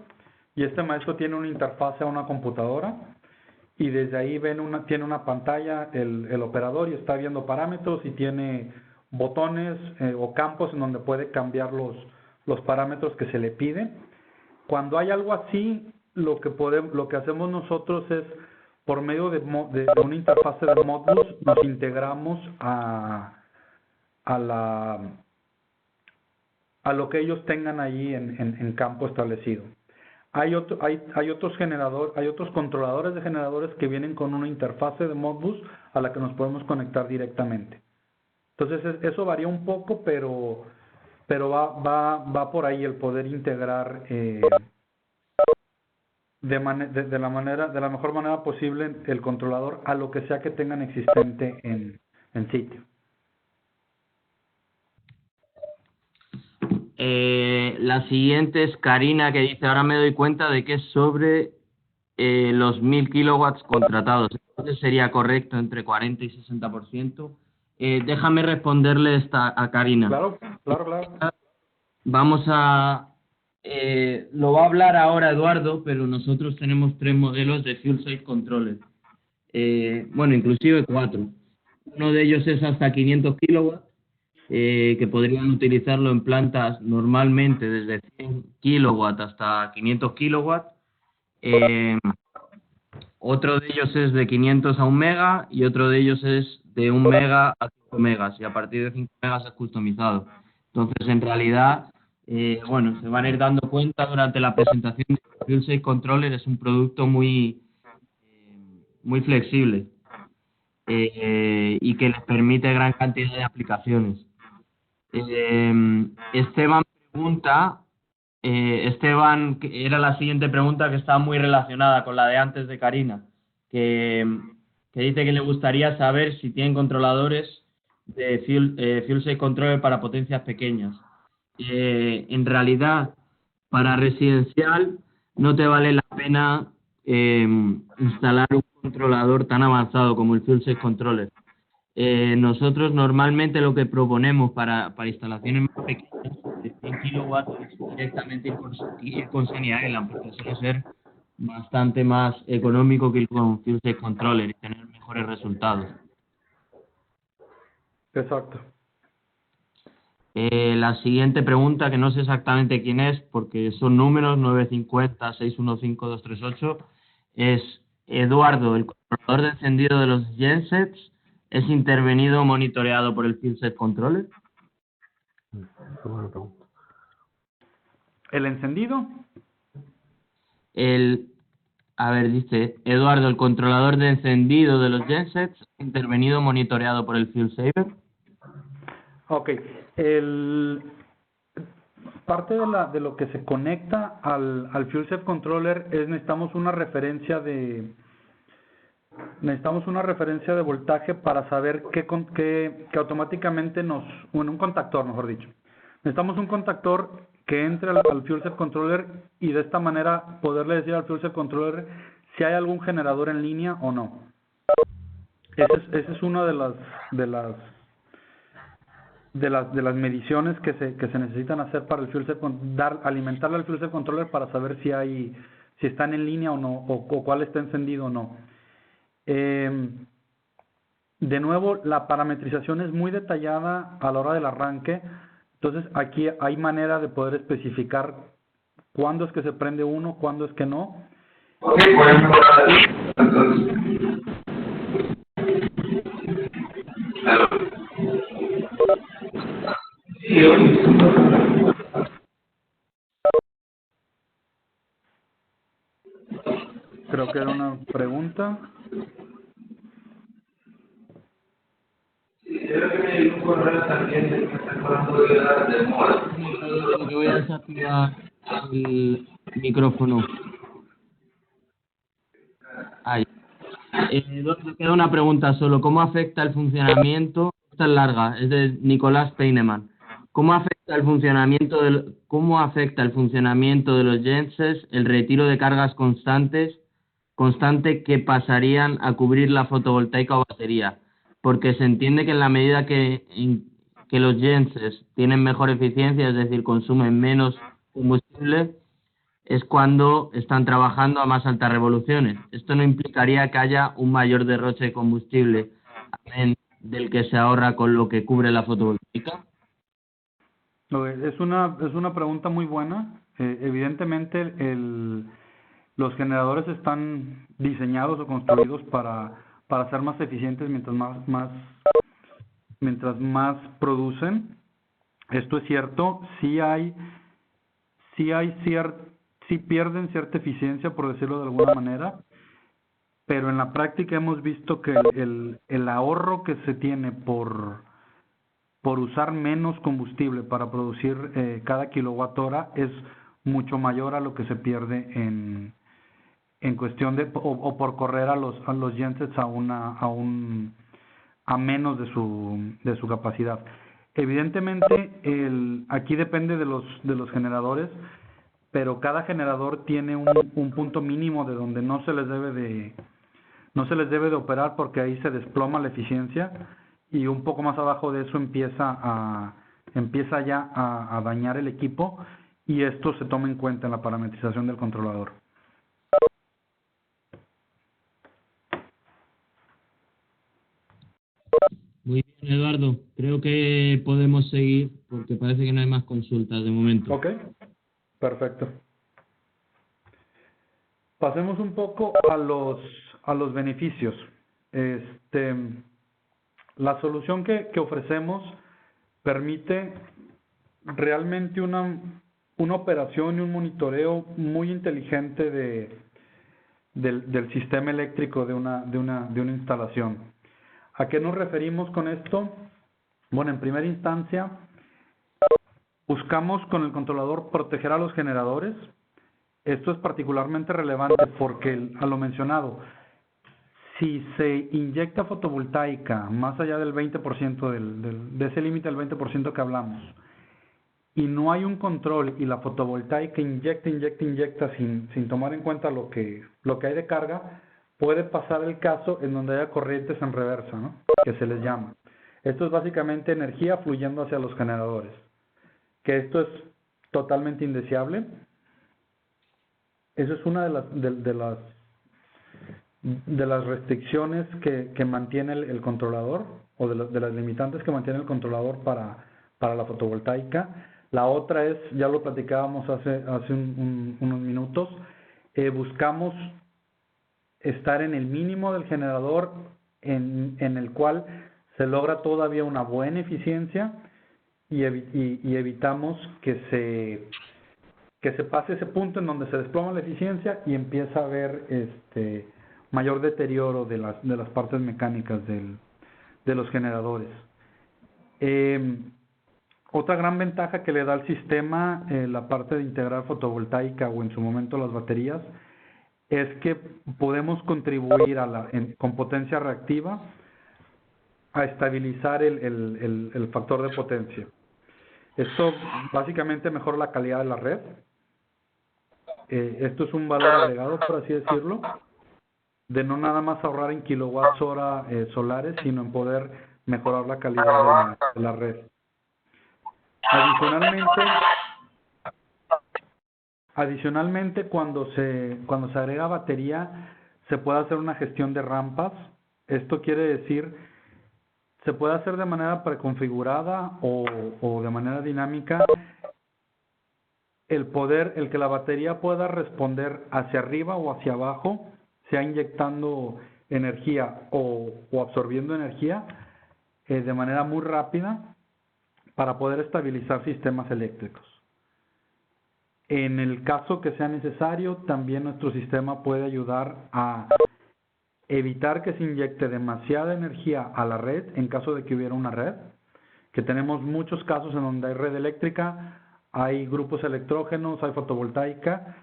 y este maestro tiene una interfase a una computadora, y desde ahí tiene una pantalla el operador, y está viendo parámetros y tiene botones o campos en donde puede cambiar los parámetros que se le piden. Cuando hay algo así, lo que hacemos nosotros es, por medio de una interfase de Modbus, nos integramos a lo que ellos tengan ahí en campo establecido. Hay otros controladores de generadores que vienen con una interfase de Modbus a la que nos podemos conectar directamente. Entonces eso varía un poco, pero va por ahí el poder integrar de la mejor manera posible el controlador a lo que sea que tengan existente en sitio. La siguiente es Karina, que dice: ahora me doy cuenta de que es sobre los 1000 kilowatts contratados. Entonces sería correcto entre 40 y 60%. Déjame responderle a Karina. Claro. Vamos lo va a hablar ahora Eduardo, pero nosotros tenemos 3 modelos de Fuel Safe Controller. Bueno, inclusive 4. Uno de ellos es hasta 500 kilowatts, que podrían utilizarlo en plantas normalmente desde 100 kilowatts hasta 500 kilowatts. Otro de ellos es de 500 a 1 mega, y otro de ellos es de 1 mega a 5 megas, y a partir de 5 megas es customizado. Entonces, en realidad, se van a ir dando cuenta durante la presentación de Fuel Safe Controller. Es un producto muy flexible y que les permite gran cantidad de aplicaciones. Esteban pregunta, Esteban, que era la siguiente pregunta, que está muy relacionada con la de antes de Karina, que dice que le gustaría saber si tienen controladores de Fuel Safe Controller para potencias pequeñas. En realidad, para residencial no te vale la pena instalar un controlador tan avanzado como el Fuel Safe Controller. Nosotros normalmente lo que proponemos para instalaciones más pequeñas, de 100 kilowatts, es directamente ir con Sunny Island, porque suele ser bastante más económico que ir con Fuel Safe Controller y tener mejores resultados. Exacto. La siguiente pregunta, que no sé exactamente quién es, porque son números 950-615-238, es: Eduardo, ¿el controlador de encendido de los gensets es intervenido o monitoreado por el Fuel Safe Controller? ¿El encendido? Dice: Eduardo, ¿el controlador de encendido de los gensets es intervenido o monitoreado por el Fuel Saver? Ok. Parte de lo que se conecta al Fuel Safe Controller es necesitamos una referencia de voltaje para saber que automáticamente un contactor, mejor dicho. Necesitamos un contactor que entre al Fuel Safe Controller, y de esta manera poderle decir al Fuel Safe Controller si hay algún generador en línea o no. Esa es una de las mediciones que se necesitan hacer para el Fuel Safe, alimentarle al Fuel Safe Controller para saber si están en línea o no, o cuál está encendido o no. De nuevo, la parametrización es muy detallada a la hora del arranque. Entonces aquí hay manera de poder especificar cuándo es que se prende uno, cuándo es que no. Creo que era una pregunta. Creo que me llegó un correo también de que está hablando de la demora. Voy a desactivar el micrófono. Me queda una pregunta solo. ¿Cómo afecta el funcionamiento? Esta es larga, es de Nicolás Peinemann. ¿Cómo afecta el funcionamiento de los gensets el retiro de cargas constante que pasarían a cubrir la fotovoltaica o batería? Porque se entiende que en la medida que los gensets tienen mejor eficiencia, es decir, consumen menos combustible, es cuando están trabajando a más altas revoluciones. Esto no implicaría que haya un mayor derroche de combustible del que se ahorra con lo que cubre la fotovoltaica. Es una pregunta muy buena. Evidentemente, los generadores están diseñados o construidos para ser más eficientes mientras más producen. Esto es cierto. Sí pierden cierta eficiencia, por decirlo de alguna manera, pero en la práctica hemos visto que el ahorro que se tiene por usar menos combustible para producir cada kilowatt hora es mucho mayor a lo que se pierde en cuestión de o por correr a los gensets a menos de su capacidad. Evidentemente aquí depende de los generadores, pero cada generador tiene un punto mínimo de donde no se les debe de operar, porque ahí se desploma la eficiencia, y un poco más abajo de eso empieza ya a dañar el equipo, y esto se toma en cuenta en la parametrización del controlador. Muy bien, Eduardo. Creo que podemos seguir porque parece que no hay más consultas de momento. Ok, perfecto. Pasemos un poco a los beneficios. La solución que ofrecemos permite realmente una operación y un monitoreo muy inteligente del sistema eléctrico de una instalación. ¿A qué nos referimos con esto? Bueno, en primera instancia, buscamos con el controlador proteger a los generadores. Esto es particularmente relevante porque, a lo mencionado, si se inyecta fotovoltaica más allá del 20%, de ese límite del 20% que hablamos, y no hay un control y la fotovoltaica inyecta sin tomar en cuenta lo que hay de carga, puede pasar el caso en donde haya corrientes en reversa, ¿no?, que se les llama. Esto es básicamente energía fluyendo hacia los generadores, que esto es totalmente indeseable. Eso es una de las restricciones que mantiene el controlador, o de las limitantes que mantiene el controlador para la fotovoltaica. La otra es, ya lo platicábamos hace unos minutos, buscamos estar en el mínimo del generador en el cual se logra todavía una buena eficiencia, y evitamos que se pase ese punto en donde se desploma la eficiencia y empieza a haber mayor deterioro de las partes mecánicas de los generadores. Otra gran ventaja que le da al sistema la parte de integrar fotovoltaica, o en su momento las baterías, es que podemos contribuir con potencia reactiva a estabilizar el factor de potencia. Esto básicamente mejora la calidad de la red. Esto es un valor agregado, por así decirlo, de no nada más ahorrar en kilowatts hora solares, sino en poder mejorar la calidad de la red. Adicionalmente, cuando se agrega batería, se puede hacer una gestión de rampas. Esto quiere decir, se puede hacer de manera preconfigurada o de manera dinámica, el que la batería pueda responder hacia arriba o hacia abajo, sea inyectando energía o absorbiendo energía de manera muy rápida, para poder estabilizar sistemas eléctricos. En el caso que sea necesario, también nuestro sistema puede ayudar a evitar que se inyecte demasiada energía a la red en caso de que hubiera una red, que tenemos muchos casos en donde hay red eléctrica, hay grupos electrógenos, hay fotovoltaica,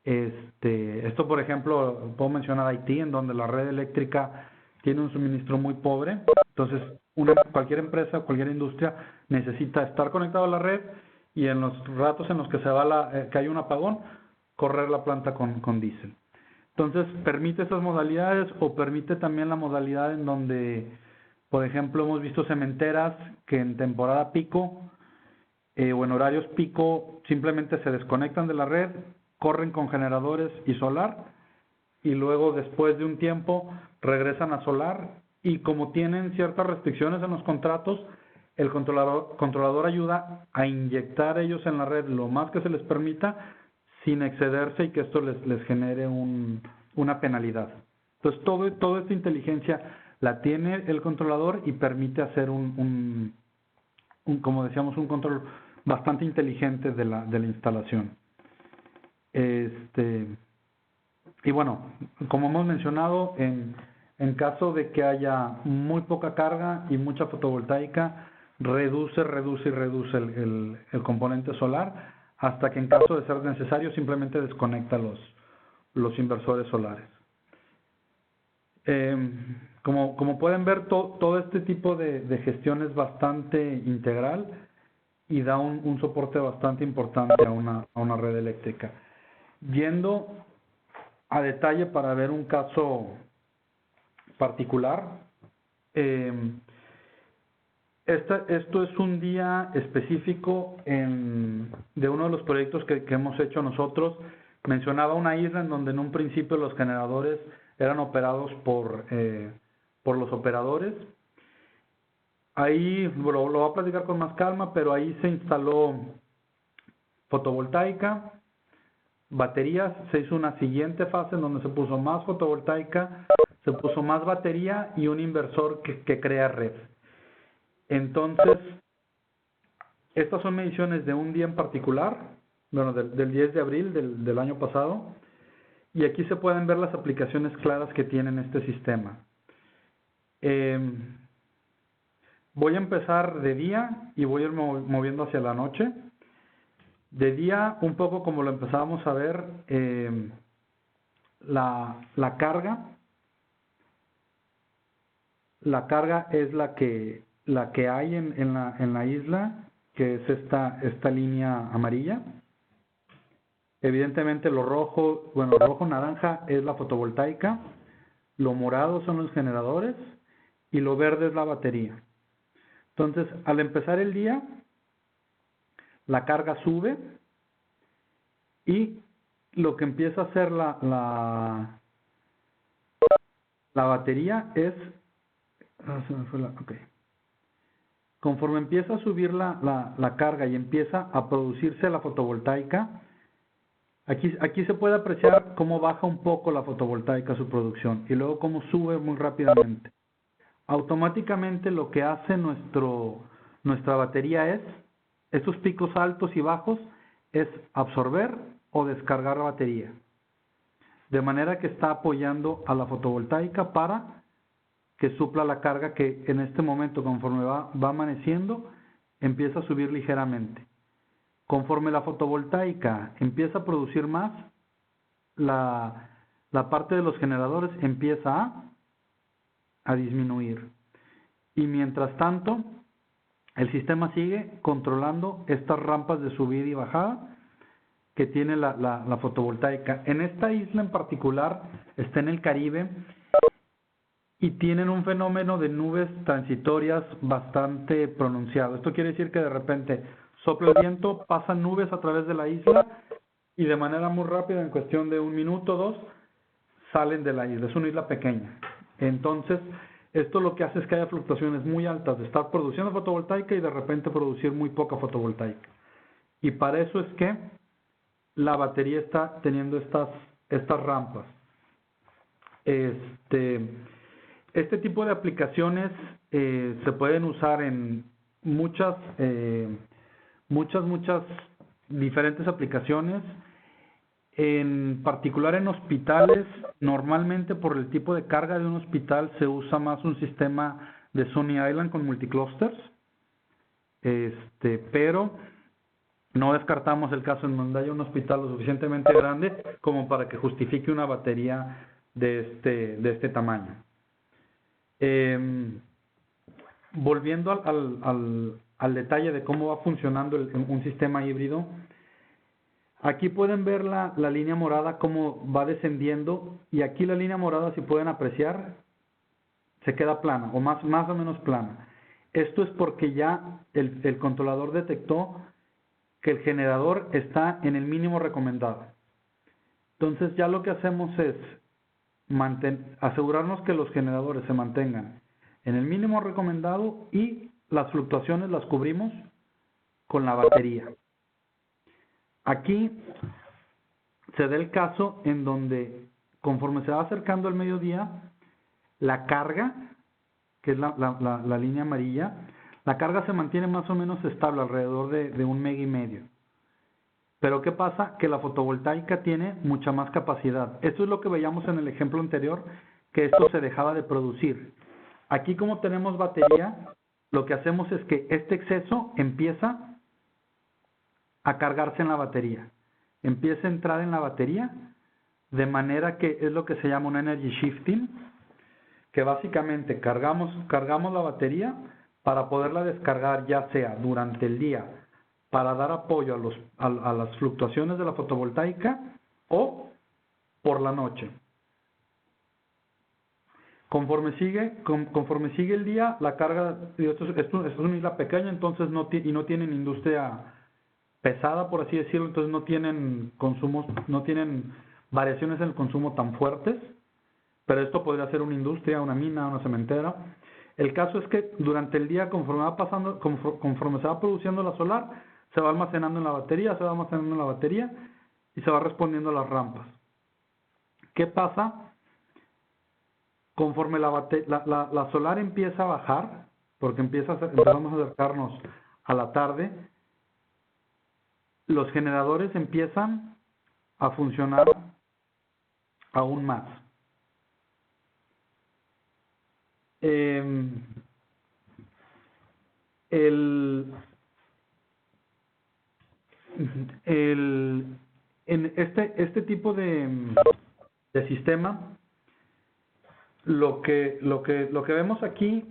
Esto, por ejemplo, puedo mencionar Haití, en donde la red eléctrica tiene un suministro muy pobre. Entonces, cualquier empresa, cualquier industria necesita estar conectado a la red y en los ratos en los que que hay un apagón, correr la planta con diésel. Entonces, permite esas modalidades o permite también la modalidad en donde, por ejemplo, hemos visto cementeras que en temporada pico o en horarios pico simplemente se desconectan de la red, corren con generadores y solar y luego después de un tiempo regresan a solar y como tienen ciertas restricciones en los contratos, el controlador ayuda a inyectar ellos en la red lo más que se les permita sin excederse y que esto les genere una penalidad. Entonces, toda esta inteligencia la tiene el controlador y permite hacer como decíamos, un control bastante inteligente de la instalación. Y bueno, como hemos mencionado, en caso de que haya muy poca carga y mucha fotovoltaica, reduce el componente solar hasta que en caso de ser necesario simplemente desconecta los inversores solares. Como pueden ver, todo este tipo de gestión es bastante integral y da un soporte bastante importante a una red eléctrica. Yendo a detalle para ver un caso particular, esto es un día específico de uno de los proyectos que hemos hecho nosotros. Mencionaba una isla en donde en un principio los generadores eran operados por los operadores. Ahí lo voy a platicar con más calma, pero ahí se instaló fotovoltaica, baterías, se hizo una siguiente fase en donde se puso más fotovoltaica, se puso más batería y un inversor que crea red. Entonces, estas son mediciones de un día en particular, bueno, del 10 de abril del año pasado, y aquí se pueden ver las aplicaciones claras que tiene este sistema. Voy a empezar de día y voy a ir moviendo hacia la noche. De día, un poco como lo empezábamos a ver, la carga es la que hay en la isla, que es esta línea amarilla. Evidentemente lo rojo naranja es la fotovoltaica, lo morado son los generadores y lo verde es la batería. Entonces, al empezar el día, la carga sube y lo que empieza a hacer la batería es... Conforme empieza a subir la carga y empieza a producirse la fotovoltaica, aquí se puede apreciar cómo baja un poco la fotovoltaica su producción y luego cómo sube muy rápidamente. Automáticamente lo que hace nuestra batería es, estos picos altos y bajos, es absorber o descargar la batería. De manera que está apoyando a la fotovoltaica para que supla la carga que en este momento, conforme va amaneciendo, empieza a subir ligeramente. Conforme la fotovoltaica empieza a producir más, la parte de los generadores empieza a disminuir. Y mientras tanto, el sistema sigue controlando estas rampas de subida y bajada que tiene la fotovoltaica. En esta isla en particular, está en el Caribe, y tienen un fenómeno de nubes transitorias bastante pronunciado. Esto quiere decir que de repente sopla el viento, pasan nubes a través de la isla y de manera muy rápida, en cuestión de 1 minuto o 2, salen de la isla. Es una isla pequeña. Entonces, esto lo que hace es que haya fluctuaciones muy altas de estar produciendo fotovoltaica y de repente producir muy poca fotovoltaica. Y para eso es que la batería está teniendo estas rampas. Este tipo de aplicaciones se pueden usar en muchas diferentes aplicaciones. En particular en hospitales, normalmente por el tipo de carga de un hospital se usa más un sistema de Sunny Island con multiclusters. Pero No descartamos el caso en donde haya un hospital lo suficientemente grande como para que justifique una batería de este tamaño. Volviendo al detalle de cómo va funcionando un sistema híbrido, aquí pueden ver la línea morada cómo va descendiendo, y aquí la línea morada, si pueden apreciar, se queda plana o más o menos plana. Esto es porque ya el controlador detectó que el generador está en el mínimo recomendado. Entonces ya lo que hacemos es asegurarnos que los generadores se mantengan en el mínimo recomendado, y las fluctuaciones las cubrimos con la batería. Aquí se da el caso en donde, conforme se va acercando el mediodía, la carga, que es la línea amarilla, la carga se mantiene más o menos estable, alrededor de 1,5 megas. Pero ¿qué pasa? Que la fotovoltaica tiene mucha más capacidad. Esto es lo que veíamos en el ejemplo anterior, que esto se dejaba de producir. Aquí, como tenemos batería, lo que hacemos es que este exceso empieza a cargarse en la batería. Empieza a entrar en la batería, de manera que es lo que se llama un energy shifting, que básicamente cargamos la batería para poderla descargar, ya sea durante el día para dar apoyo a las fluctuaciones de la fotovoltaica, o por la noche. Conforme sigue el día, la carga, esto es una isla pequeña, entonces no tienen industria pesada, por así decirlo, entonces no tienen variaciones en el consumo tan fuertes, pero esto podría ser una industria, una mina, una cementera. El caso es que durante el día, conforme se va produciendo la solar, se va almacenando en la batería, y se va respondiendo a las rampas. ¿Qué pasa? Conforme la solar empieza a bajar, porque empezamos a acercarnos a la tarde, los generadores empiezan a funcionar aún más. En este tipo de sistema, lo que vemos aquí,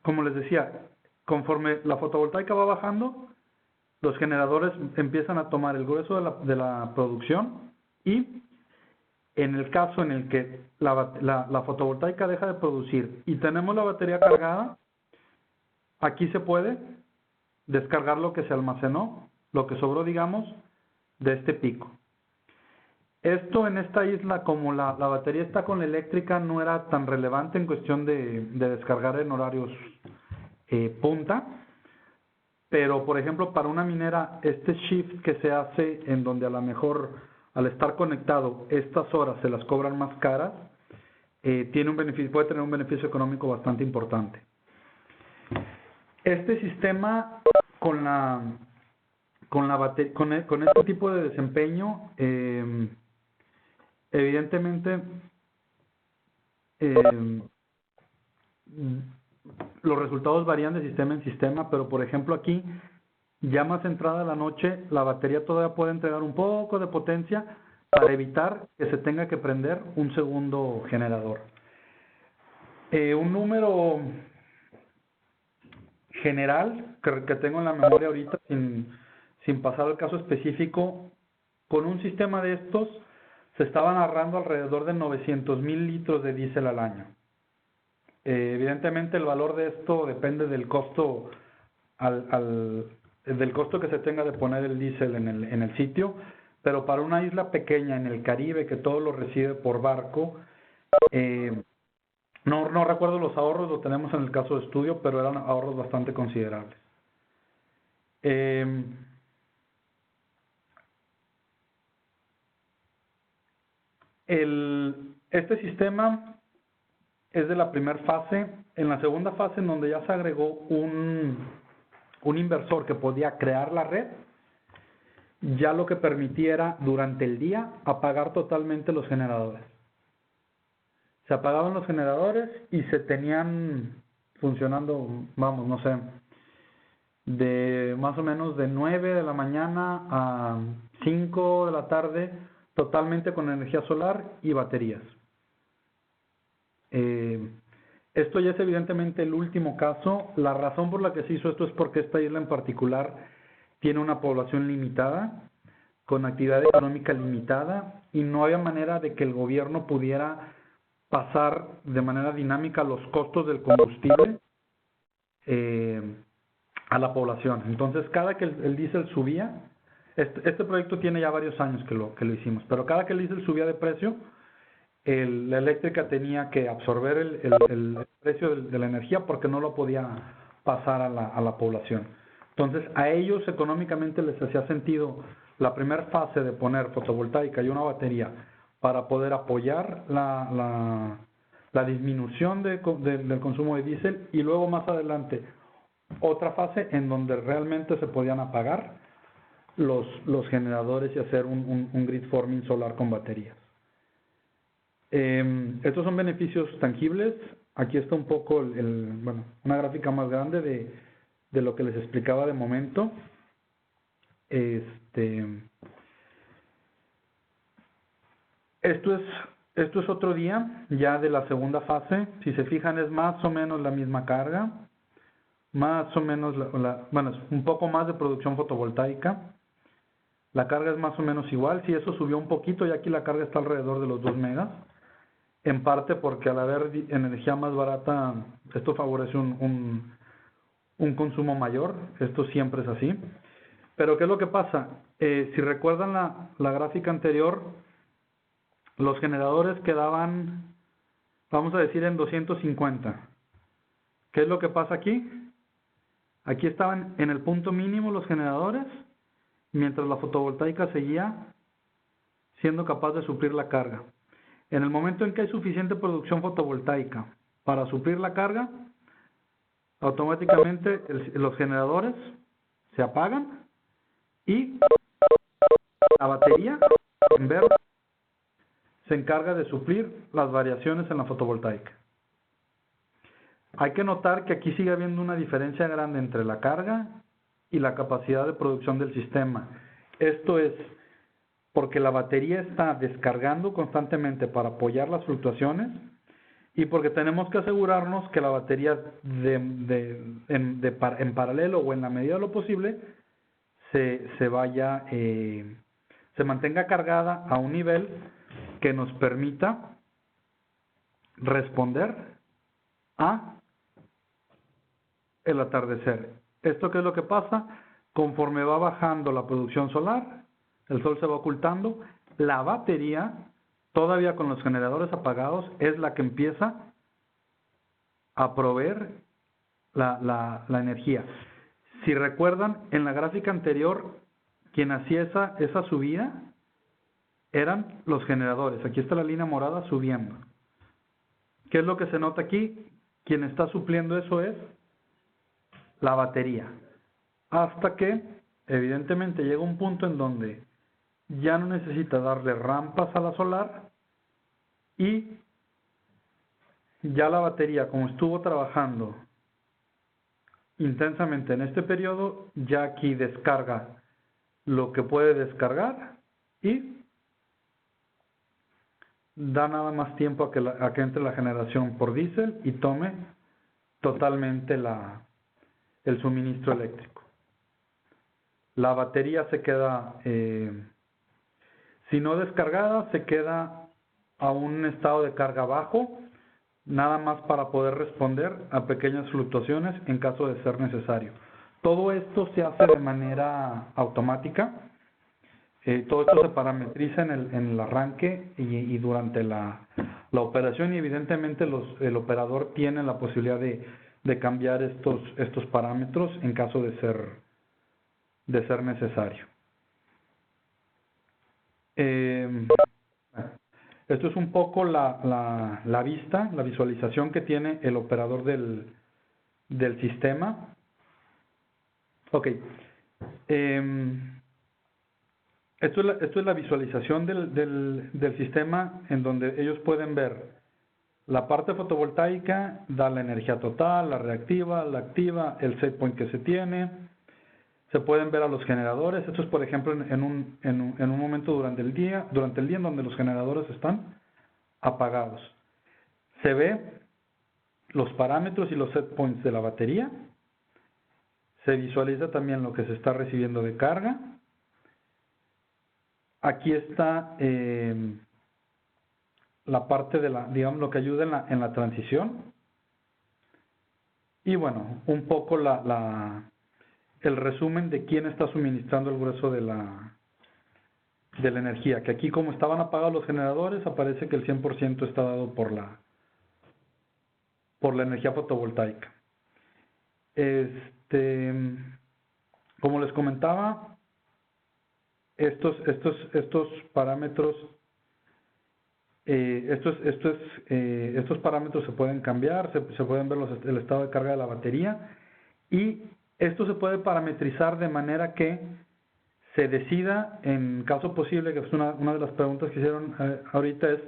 como les decía, conforme la fotovoltaica va bajando, los generadores empiezan a tomar el grueso de la producción, y en el caso en el que la fotovoltaica deja de producir y tenemos la batería cargada, aquí se puede descargar lo que se almacenó, lo que sobró, digamos, de este pico. Esto en esta isla, como la batería está con la eléctrica, no era tan relevante en cuestión de descargar en horarios punta, pero por ejemplo para una minera, este shift que se hace en donde a lo mejor al estar conectado estas horas se las cobran más caras, puede tener un beneficio económico bastante importante. Este sistema con este tipo de desempeño, evidentemente los resultados varían de sistema en sistema, pero por ejemplo aquí, ya más entrada la noche, la batería todavía puede entregar un poco de potencia para evitar que se tenga que prender un segundo generador. Un número general que tengo en la memoria ahorita, sin pasar al caso específico, con un sistema de estos se estaban ahorrando alrededor de 900,000 litros de diésel al año. Evidentemente el valor de esto depende del costo del costo que se tenga de poner el diésel en el sitio, pero para una isla pequeña en el Caribe que todo lo recibe por barco, no recuerdo los ahorros, lo tenemos en el caso de estudio, pero eran ahorros bastante considerables. Este sistema es de la primera fase. En la segunda fase, en donde ya se agregó un inversor que podía crear la red, ya lo que permitía era durante el día apagar totalmente los generadores. Se apagaban los generadores y se tenían funcionando, vamos, no sé, de más o menos de 9 de la mañana a 5 de la tarde, totalmente con energía solar y baterías. Esto ya es evidentemente el último caso. La razón por la que se hizo esto es porque esta isla en particular tiene una población limitada, con actividad económica limitada, y no había manera de que el gobierno pudiera pasar de manera dinámica los costos del combustible a la población. Entonces, cada que el diésel subía, este proyecto tiene ya varios años que lo hicimos, pero cada que el diésel subía de precio, la eléctrica tenía que absorber el precio de la energía porque no lo podía pasar a la población. Entonces, a ellos económicamente les hacía sentido la primera fase de poner fotovoltaica y una batería para poder apoyar la disminución del consumo de diésel, y luego más adelante otra fase en donde realmente se podían apagar los generadores y hacer un grid forming solar con baterías. Estos son beneficios tangibles. Aquí está un poco una gráfica más grande de lo que les explicaba de momento. Esto es otro día ya de la segunda fase. Si se fijan, es más o menos la misma carga, más o menos bueno, es un poco más de producción fotovoltaica. La carga es más o menos igual. Si eso subió un poquito, y aquí la carga está alrededor de los 2 megas, en parte porque al haber energía más barata, esto favorece un consumo mayor. Esto siempre es así. Pero ¿qué es lo que pasa? Si recuerdan la gráfica anterior, los generadores quedaban, vamos a decir, en 250. ¿Qué es lo que pasa aquí? Aquí estaban en el punto mínimo los generadores, mientras la fotovoltaica seguía siendo capaz de suplir la carga. En el momento en que hay suficiente producción fotovoltaica para suplir la carga, automáticamente los generadores se apagan y la batería, en verde, se encarga de suplir las variaciones en la fotovoltaica. Hay que notar que aquí sigue habiendo una diferencia grande entre la carga y la capacidad de producción del sistema. Esto es porque la batería está descargando constantemente para apoyar las fluctuaciones, y porque tenemos que asegurarnos que la batería en paralelo o en la medida de lo posible se mantenga cargada a un nivel que nos permita responder a el atardecer. ¿Esto qué es lo que pasa? Conforme va bajando la producción solar, el sol se va ocultando, la batería, todavía con los generadores apagados, es la que empieza a proveer la energía. Si recuerdan, en la gráfica anterior, quien hacía esa subida eran los generadores. Aquí está la línea morada subiendo. ¿Qué es lo que se nota aquí? Quien está supliendo eso es la batería. Hasta que, evidentemente, llega un punto en donde ya no necesita darle rampas a la solar, y ya la batería, como estuvo trabajando intensamente en este periodo, ya aquí descarga lo que puede descargar y da nada más tiempo a que entre la generación por diésel y tome totalmente el suministro eléctrico. La batería se queda, si no descargada, se queda a un estado de carga bajo, nada más para poder responder a pequeñas fluctuaciones en caso de ser necesario. Todo esto se hace de manera automática. Todo esto se parametriza en el arranque y durante la operación, y evidentemente el operador tiene la posibilidad de cambiar estos parámetros en caso de ser necesario. Esto es un poco la visualización que tiene el operador del sistema. Ok. Esto es la visualización del sistema, en donde ellos pueden ver la parte fotovoltaica, da la energía total, la reactiva, la activa, el set point que se tiene, Se pueden ver a los generadores. Esto es, por ejemplo, en un momento durante el día en donde los generadores están apagados. Se ve los parámetros y los set points de la batería. Se visualiza también lo que se está recibiendo de carga. Aquí está la parte de digamos, lo que ayuda en la transición. Y bueno, un poco el resumen de quién está suministrando el grueso de la energía. Que aquí, como estaban apagados los generadores, aparece que el 100% está dado por la energía fotovoltaica. Como les comentaba, estos parámetros estos parámetros se pueden cambiar, se pueden ver el estado de carga de la batería, y esto se puede parametrizar de manera que se decida, en caso posible, que es una de las preguntas que hicieron ahorita, es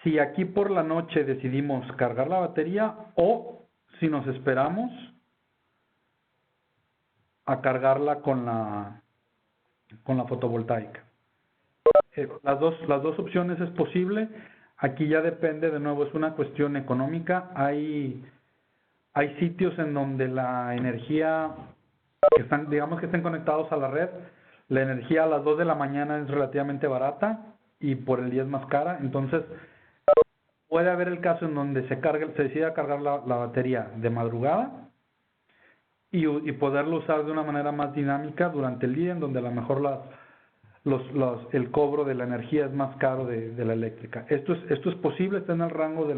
si aquí por la noche decidimos cargar la batería o si nos esperamos a cargarla con la fotovoltaica. Las dos opciones es posible. Aquí ya depende, de nuevo, es una cuestión económica. Hay sitios en donde la energía, digamos que estén conectados a la red, la energía a las 2 de la mañana es relativamente barata y por el día es más cara. Entonces, puede haber el caso en donde se decida cargar la batería de madrugada y poderlo usar de una manera más dinámica durante el día, en donde a lo mejor el cobro de la energía es más caro de la eléctrica. Esto es posible, está en el rango de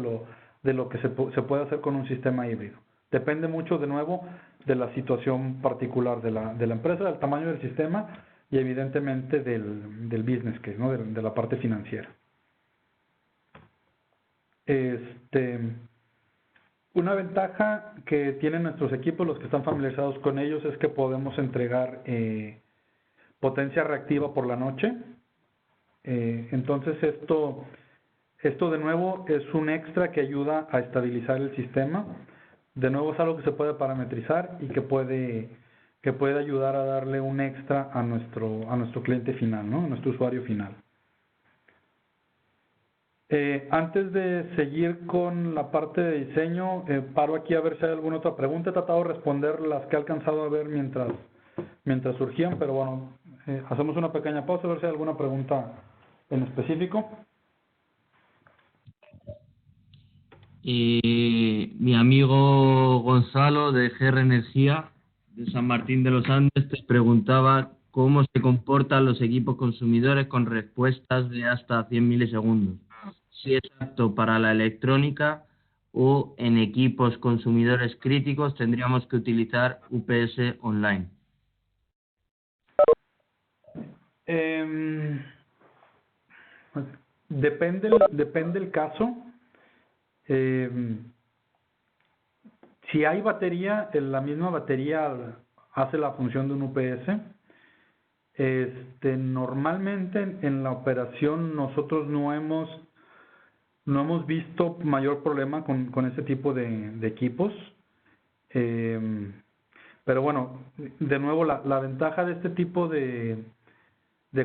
lo que se puede hacer con un sistema híbrido. Depende mucho, de nuevo, de la situación particular de la empresa, del tamaño del sistema y evidentemente del business case, ¿no? de la parte financiera. Una ventaja que tienen nuestros equipos, los que están familiarizados con ellos, es que podemos entregar potencia reactiva por la noche. Entonces esto de nuevo es un extra que ayuda a estabilizar el sistema. De nuevo es algo que se puede parametrizar y que puede ayudar a darle un extra a nuestro cliente final, ¿no? A nuestro usuario final. Antes de seguir con la parte de diseño, paro aquí a ver si hay alguna otra pregunta. He tratado de responder las que he alcanzado a ver mientras surgían, pero bueno, hacemos una pequeña pausa a ver si hay alguna pregunta en específico. Y mi amigo Gonzalo de GR Energía de San Martín de los Andes te preguntaba cómo se comportan los equipos consumidores con respuestas de hasta 100 milisegundos. Si es apto para la electrónica o en equipos consumidores críticos tendríamos que utilizar UPS online. Depende el caso. Si hay batería, la misma batería hace la función de un UPS. Normalmente en la operación nosotros no hemos visto mayor problema con ese tipo de equipos. Pero bueno, de nuevo, la ventaja de este tipo de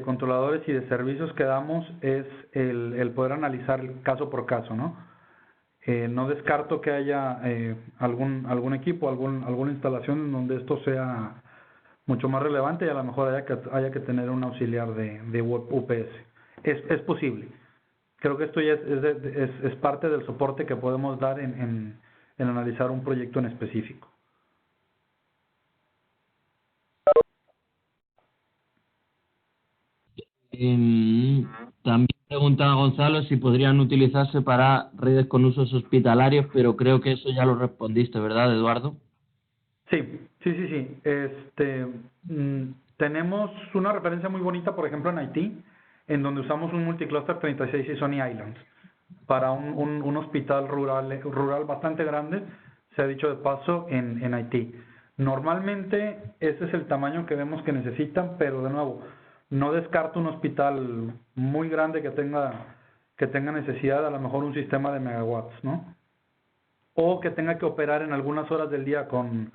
controladores y de servicios que damos es el poder analizar el caso por caso, ¿no? No descarto que haya algún equipo, alguna instalación en donde esto sea mucho más relevante y a lo mejor haya que tener un auxiliar de UPS. Es posible. Creo que esto ya es parte del soporte que podemos dar en analizar un proyecto en específico. También preguntaba Gonzalo si podrían utilizarse para redes con usos hospitalarios, pero creo que eso ya lo respondiste, ¿verdad, Eduardo? Sí. Tenemos una referencia muy bonita, por ejemplo, en Haití, en donde usamos un multicluster 36 y Sony Islands para un hospital rural bastante grande, se ha dicho de paso, en Haití. Normalmente ese es el tamaño que vemos que necesitan, pero de nuevo, no descarto un hospital muy grande que tenga necesidad de a lo mejor un sistema de megawatts, ¿no? O que tenga que operar en algunas horas del día con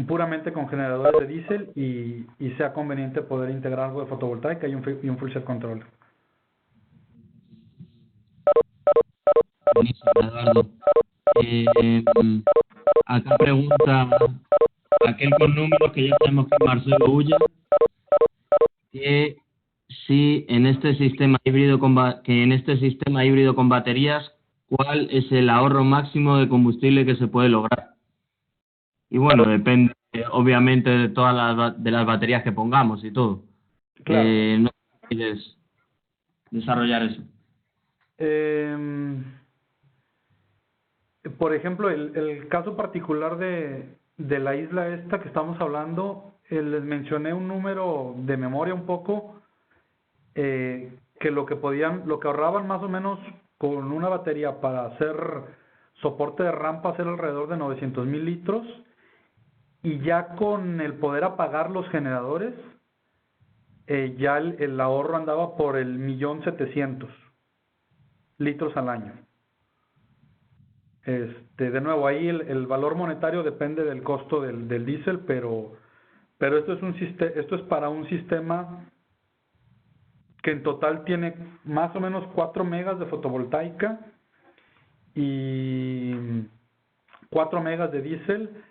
puramente con generadores de diésel y sea conveniente poder integrar algo de fotovoltaica y un full set controller. Buenísimo, Eduardo. Acá pregunta aquel con números que ya sabemos que es Marcelo Ulla, que si en este sistema híbrido con baterías, ¿cuál es el ahorro máximo de combustible que se puede lograr? Y bueno, depende obviamente de todas las baterías que pongamos y todo. Claro. No sé si quieres desarrollar eso. Por ejemplo, el caso particular de la isla esta que estamos hablando, les mencioné un número de memoria un poco, que lo que ahorraban más o menos con una batería para hacer soporte de rampas era alrededor de 900,000 litros, y ya con el poder apagar los generadores, ya el ahorro andaba por 1,700,000 litros al año. De nuevo, ahí el valor monetario depende del costo del diésel, pero esto es para un sistema que en total tiene más o menos 4 megas de fotovoltaica y 4 megas de diésel,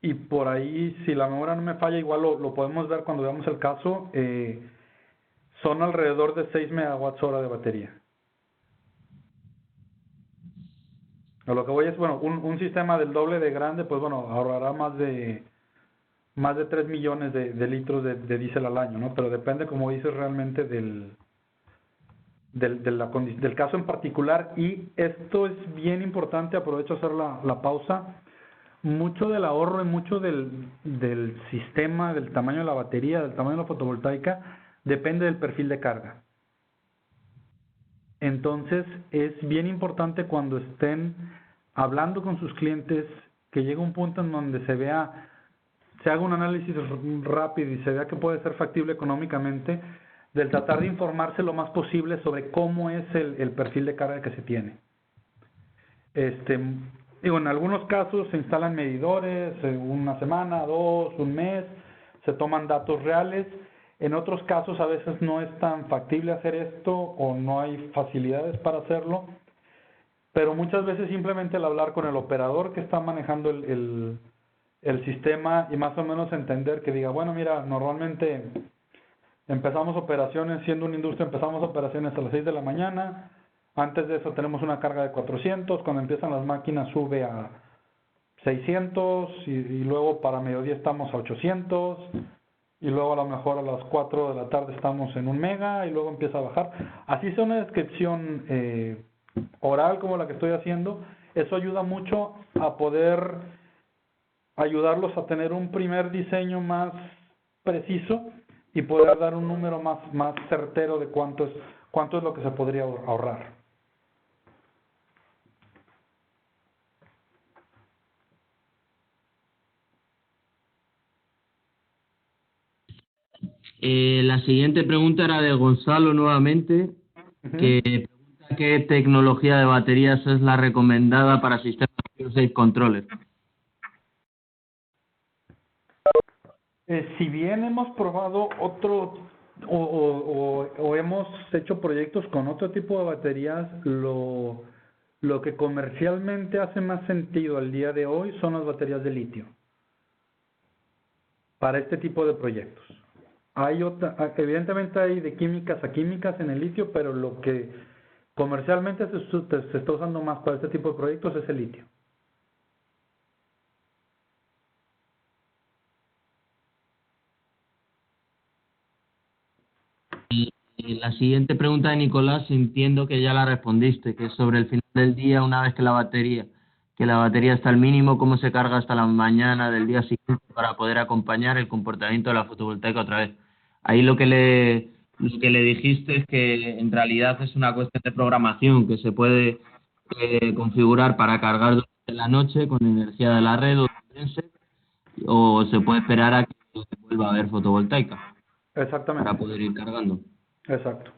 y por ahí, si la memoria no me falla, igual lo podemos ver cuando veamos el caso, son alrededor de 6 megawatts hora de batería. A lo que voy es, bueno, un sistema del doble de grande, pues bueno, ahorrará más de 3 millones de litros de diésel al año, ¿no? Pero depende, como dices, realmente del caso en particular. Y esto es bien importante, aprovecho a hacer la pausa. Mucho del ahorro y mucho del sistema, del tamaño de la batería, del tamaño de la fotovoltaica, depende del perfil de carga. Entonces, es bien importante cuando estén hablando con sus clientes que llegue un punto en donde se haga un análisis rápido y se vea que puede ser factible económicamente, del tratar de informarse lo más posible sobre cómo es el perfil de carga que se tiene. En algunos casos se instalan medidores, una semana, 2, un mes, se toman datos reales. En otros casos a veces no es tan factible hacer esto o no hay facilidades para hacerlo, pero muchas veces simplemente el hablar con el operador que está manejando el sistema y más o menos entender que diga, bueno, mira, normalmente empezamos operaciones, siendo una industria, empezamos operaciones a las 6 de la mañana, antes de eso tenemos una carga de 400, cuando empiezan las máquinas sube a 600 y luego para mediodía estamos a 800 y luego a lo mejor a las 4 de la tarde estamos en 1 mega y luego empieza a bajar. Así es una descripción oral como la que estoy haciendo. Eso ayuda mucho a poder ayudarlos a tener un primer diseño más preciso y poder dar un número más certero de cuánto es lo que se podría ahorrar. La siguiente pregunta era de Gonzalo nuevamente, que pregunta qué tecnología de baterías es la recomendada para sistemas Safe Controller. Si bien hemos probado otro o hemos hecho proyectos con otro tipo de baterías, lo que comercialmente hace más sentido al día de hoy son las baterías de litio para este tipo de proyectos. Evidentemente hay de químicas a químicas en el litio, pero lo que comercialmente se está usando más para este tipo de proyectos es el litio. Y la siguiente pregunta de Nicolás, entiendo que ya la respondiste, que es sobre el final del día, una vez que la batería está al mínimo, cómo se carga hasta la mañana del día siguiente para poder acompañar el comportamiento de la fotovoltaica otra vez. Ahí lo que le dijiste es que en realidad es una cuestión de programación que se puede configurar para cargar durante la noche con energía de la red o se puede esperar a que vuelva a haber fotovoltaica. Exactamente. Para poder ir cargando. Exacto.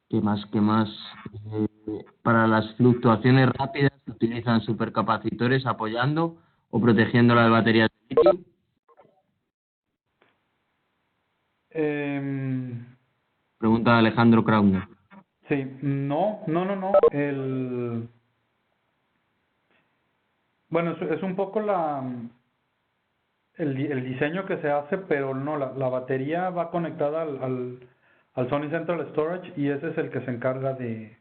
¿Qué más? ¿Qué más? Para las fluctuaciones rápidas se utilizan supercapacitores apoyando o protegiendo las baterías de litio. Pregunta Alejandro Krauner. Sí, no. Bueno, es un poco el diseño que se hace, pero no, la batería va conectada al Sony Central Storage y ese es el que se encarga de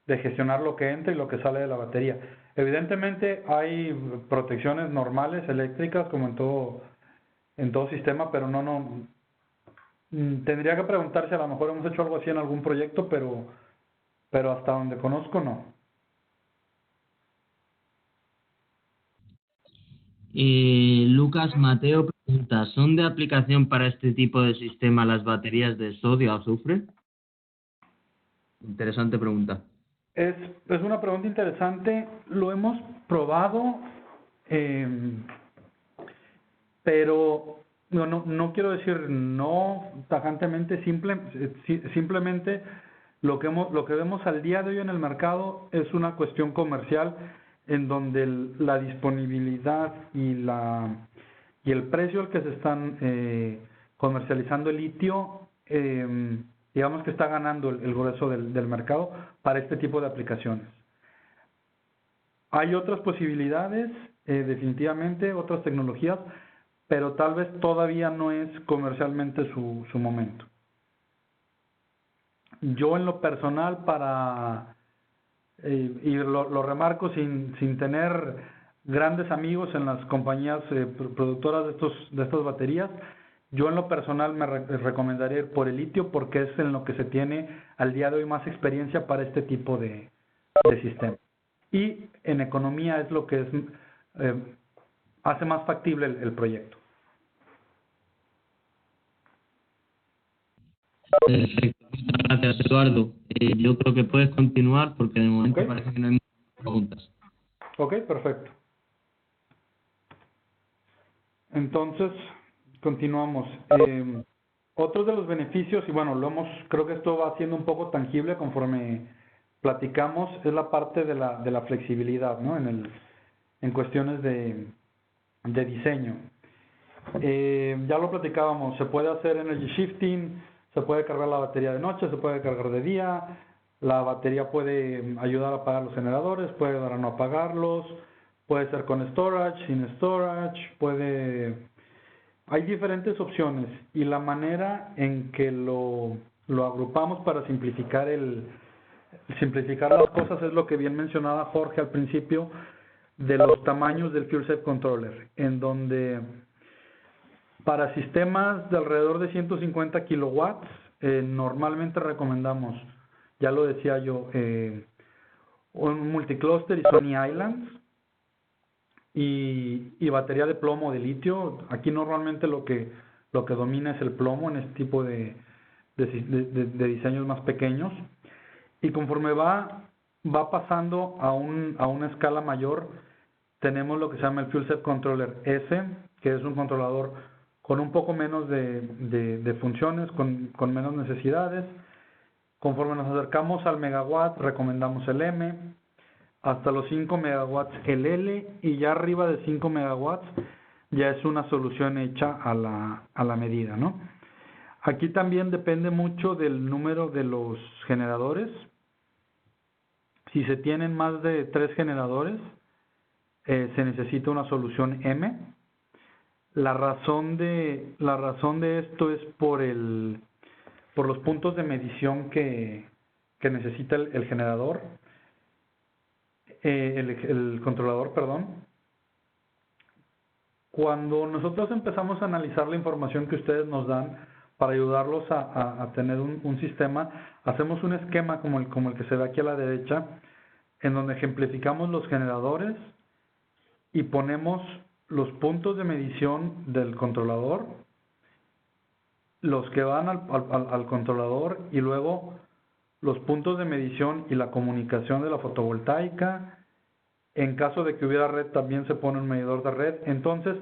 gestionar lo que entra y lo que sale de la batería. Evidentemente hay protecciones normales eléctricas como en todo sistema, pero no. Tendría que preguntar si a lo mejor hemos hecho algo así en algún proyecto, pero hasta donde conozco no. Lucas Mateo pregunta, ¿son de aplicación para este tipo de sistema las baterías de sodio o azufre? Interesante pregunta. Es una pregunta interesante. Lo hemos probado, pero no quiero decir no tajantemente, simplemente lo que vemos al día de hoy en el mercado es una cuestión comercial en donde la disponibilidad y el precio al que se están comercializando el litio, digamos que está ganando el grueso del mercado para este tipo de aplicaciones. Hay otras posibilidades, definitivamente, otras tecnologías, pero tal vez todavía no es comercialmente su momento. Yo en lo personal y lo remarco sin tener grandes amigos en las compañías productoras de estas baterías, yo en lo personal me recomendaría ir por el litio porque es en lo que se tiene al día de hoy más experiencia para este tipo de sistema. Y en economía es lo que hace más factible el proyecto. Perfecto. Muchas gracias, Eduardo. Yo creo que puedes continuar porque de momento parece que no hay muchas preguntas. Ok, perfecto. Entonces, continuamos. Otros de los beneficios, y bueno, creo que esto va siendo un poco tangible conforme platicamos, es la parte de la flexibilidad, ¿no? En cuestiones de diseño. Ya lo platicábamos, se puede hacer energy shifting, se puede cargar la batería de noche, se puede cargar de día, la batería puede ayudar a apagar los generadores, puede ayudar a no apagarlos, puede ser con storage, sin storage, hay diferentes opciones y la manera en que lo agrupamos para simplificar las cosas es lo que bien mencionaba Jorge al principio de los tamaños del Fuel Safe Controller, en donde para sistemas de alrededor de 150 kilowatts, normalmente recomendamos, ya lo decía yo, un multicluster y Sony Islands y batería de plomo o de litio. Aquí normalmente lo que domina es el plomo en este tipo de diseños más pequeños. Y conforme va pasando a una escala mayor, tenemos lo que se llama el Fuel Set Controller S, que es un controlador con un poco menos de funciones, con menos necesidades. Conforme nos acercamos al megawatt, recomendamos el M, hasta los 5 megawatts el L, y ya arriba de 5 megawatts ya es una solución hecha a la medida, ¿no? Aquí también depende mucho del número de los generadores. Si se tienen más de 3 generadores, se necesita una solución M. La razón de esto es por los puntos de medición que necesita el generador, el controlador, perdón. Cuando nosotros empezamos a analizar la información que ustedes nos dan para ayudarlos a tener un sistema, hacemos un esquema como el que se ve aquí a la derecha, en donde ejemplificamos los generadores y ponemos los puntos de medición del controlador, los que van al controlador, y luego los puntos de medición y la comunicación de la fotovoltaica. En caso de que hubiera red, también se pone un medidor de red. Entonces,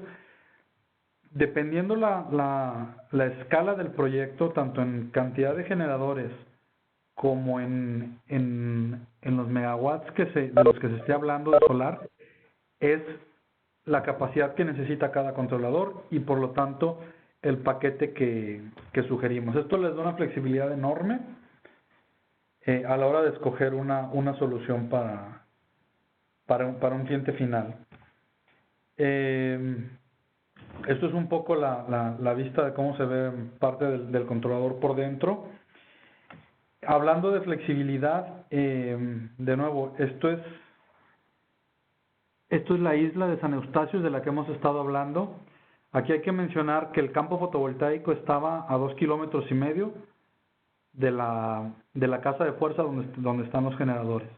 dependiendo la escala del proyecto, tanto en cantidad de generadores como en los megawatts de los que se esté hablando de solar, es la capacidad que necesita cada controlador y por lo tanto el paquete que sugerimos. Esto les da una flexibilidad enorme a la hora de escoger una solución para un cliente final. Esto es un poco la vista de cómo se ve parte del controlador por dentro. Hablando de flexibilidad, de nuevo, esto es la isla de San Eustacio de la que hemos estado hablando. Aquí hay que mencionar que el campo fotovoltaico estaba a 2,5 kilómetros de la casa de fuerza donde están los generadores.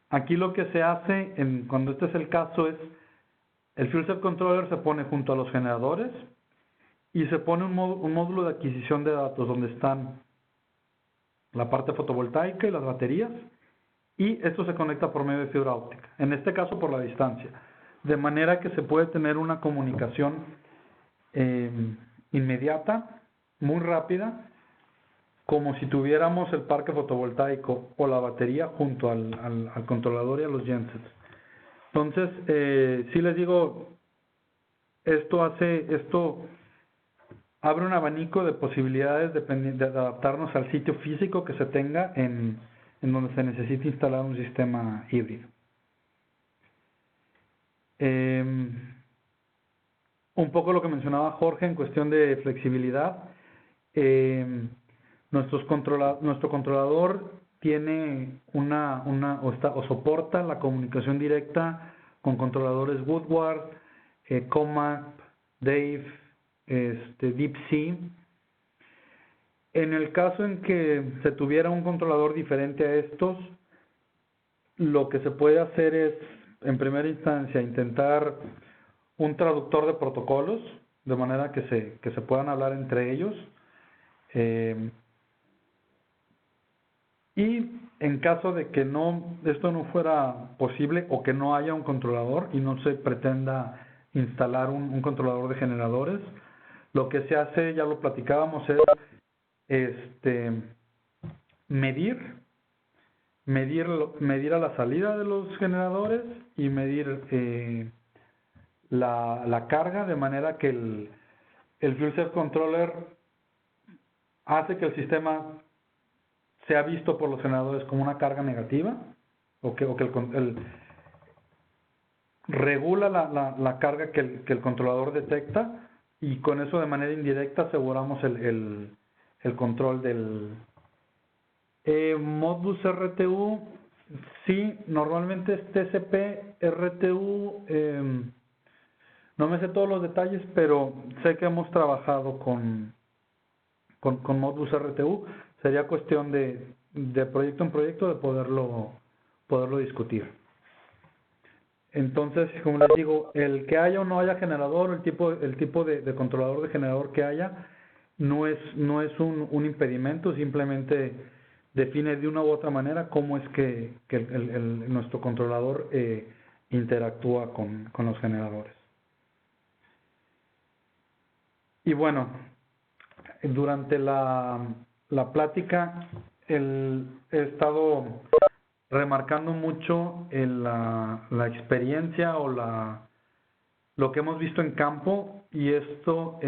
Aquí lo que se hace, cuando este es el caso, es el Fuel Cell Controller se pone junto a los generadores y se pone un módulo de adquisición de datos donde están la parte fotovoltaica y las baterías, y esto se conecta por medio de fibra óptica, en este caso por la distancia, de manera que se puede tener una comunicación inmediata, muy rápida, como si tuviéramos el parque fotovoltaico o la batería junto al controlador y a los gensets. Entonces, sí les digo, esto abre un abanico de posibilidades de adaptarnos al sitio físico que se tenga en donde se necesite instalar un sistema híbrido. Un poco lo que mencionaba Jorge en cuestión de flexibilidad. Nuestro controlador tiene o soporta la comunicación directa con controladores Woodward, Comap, Dave, DeepSea. En el caso en que se tuviera un controlador diferente a estos, lo que se puede hacer es, en primera instancia, intentar un traductor de protocolos, de manera que se puedan hablar entre ellos. Y en caso de que esto no fuera posible o que no haya un controlador y no se pretenda instalar un controlador de generadores, lo que se hace, ya lo platicábamos, es medir a la salida de los generadores y medir la carga, de manera que el Fuel Cell Controller hace que el sistema sea visto por los generadores como una carga negativa, o que regula la carga que el controlador detecta, y con eso de manera indirecta aseguramos el control del Modbus RTU. Sí, normalmente es TCP RTU. No me sé todos los detalles, pero sé que hemos trabajado con Modbus RTU. Sería cuestión de proyecto en proyecto de poderlo discutir. Entonces, como les digo, el que haya o no haya generador, el tipo de controlador de generador que haya, no es un impedimento, simplemente define de una u otra manera cómo es que nuestro controlador interactúa con los generadores. Y bueno, durante la plática he estado remarcando mucho la experiencia o lo que hemos visto en campo, y esto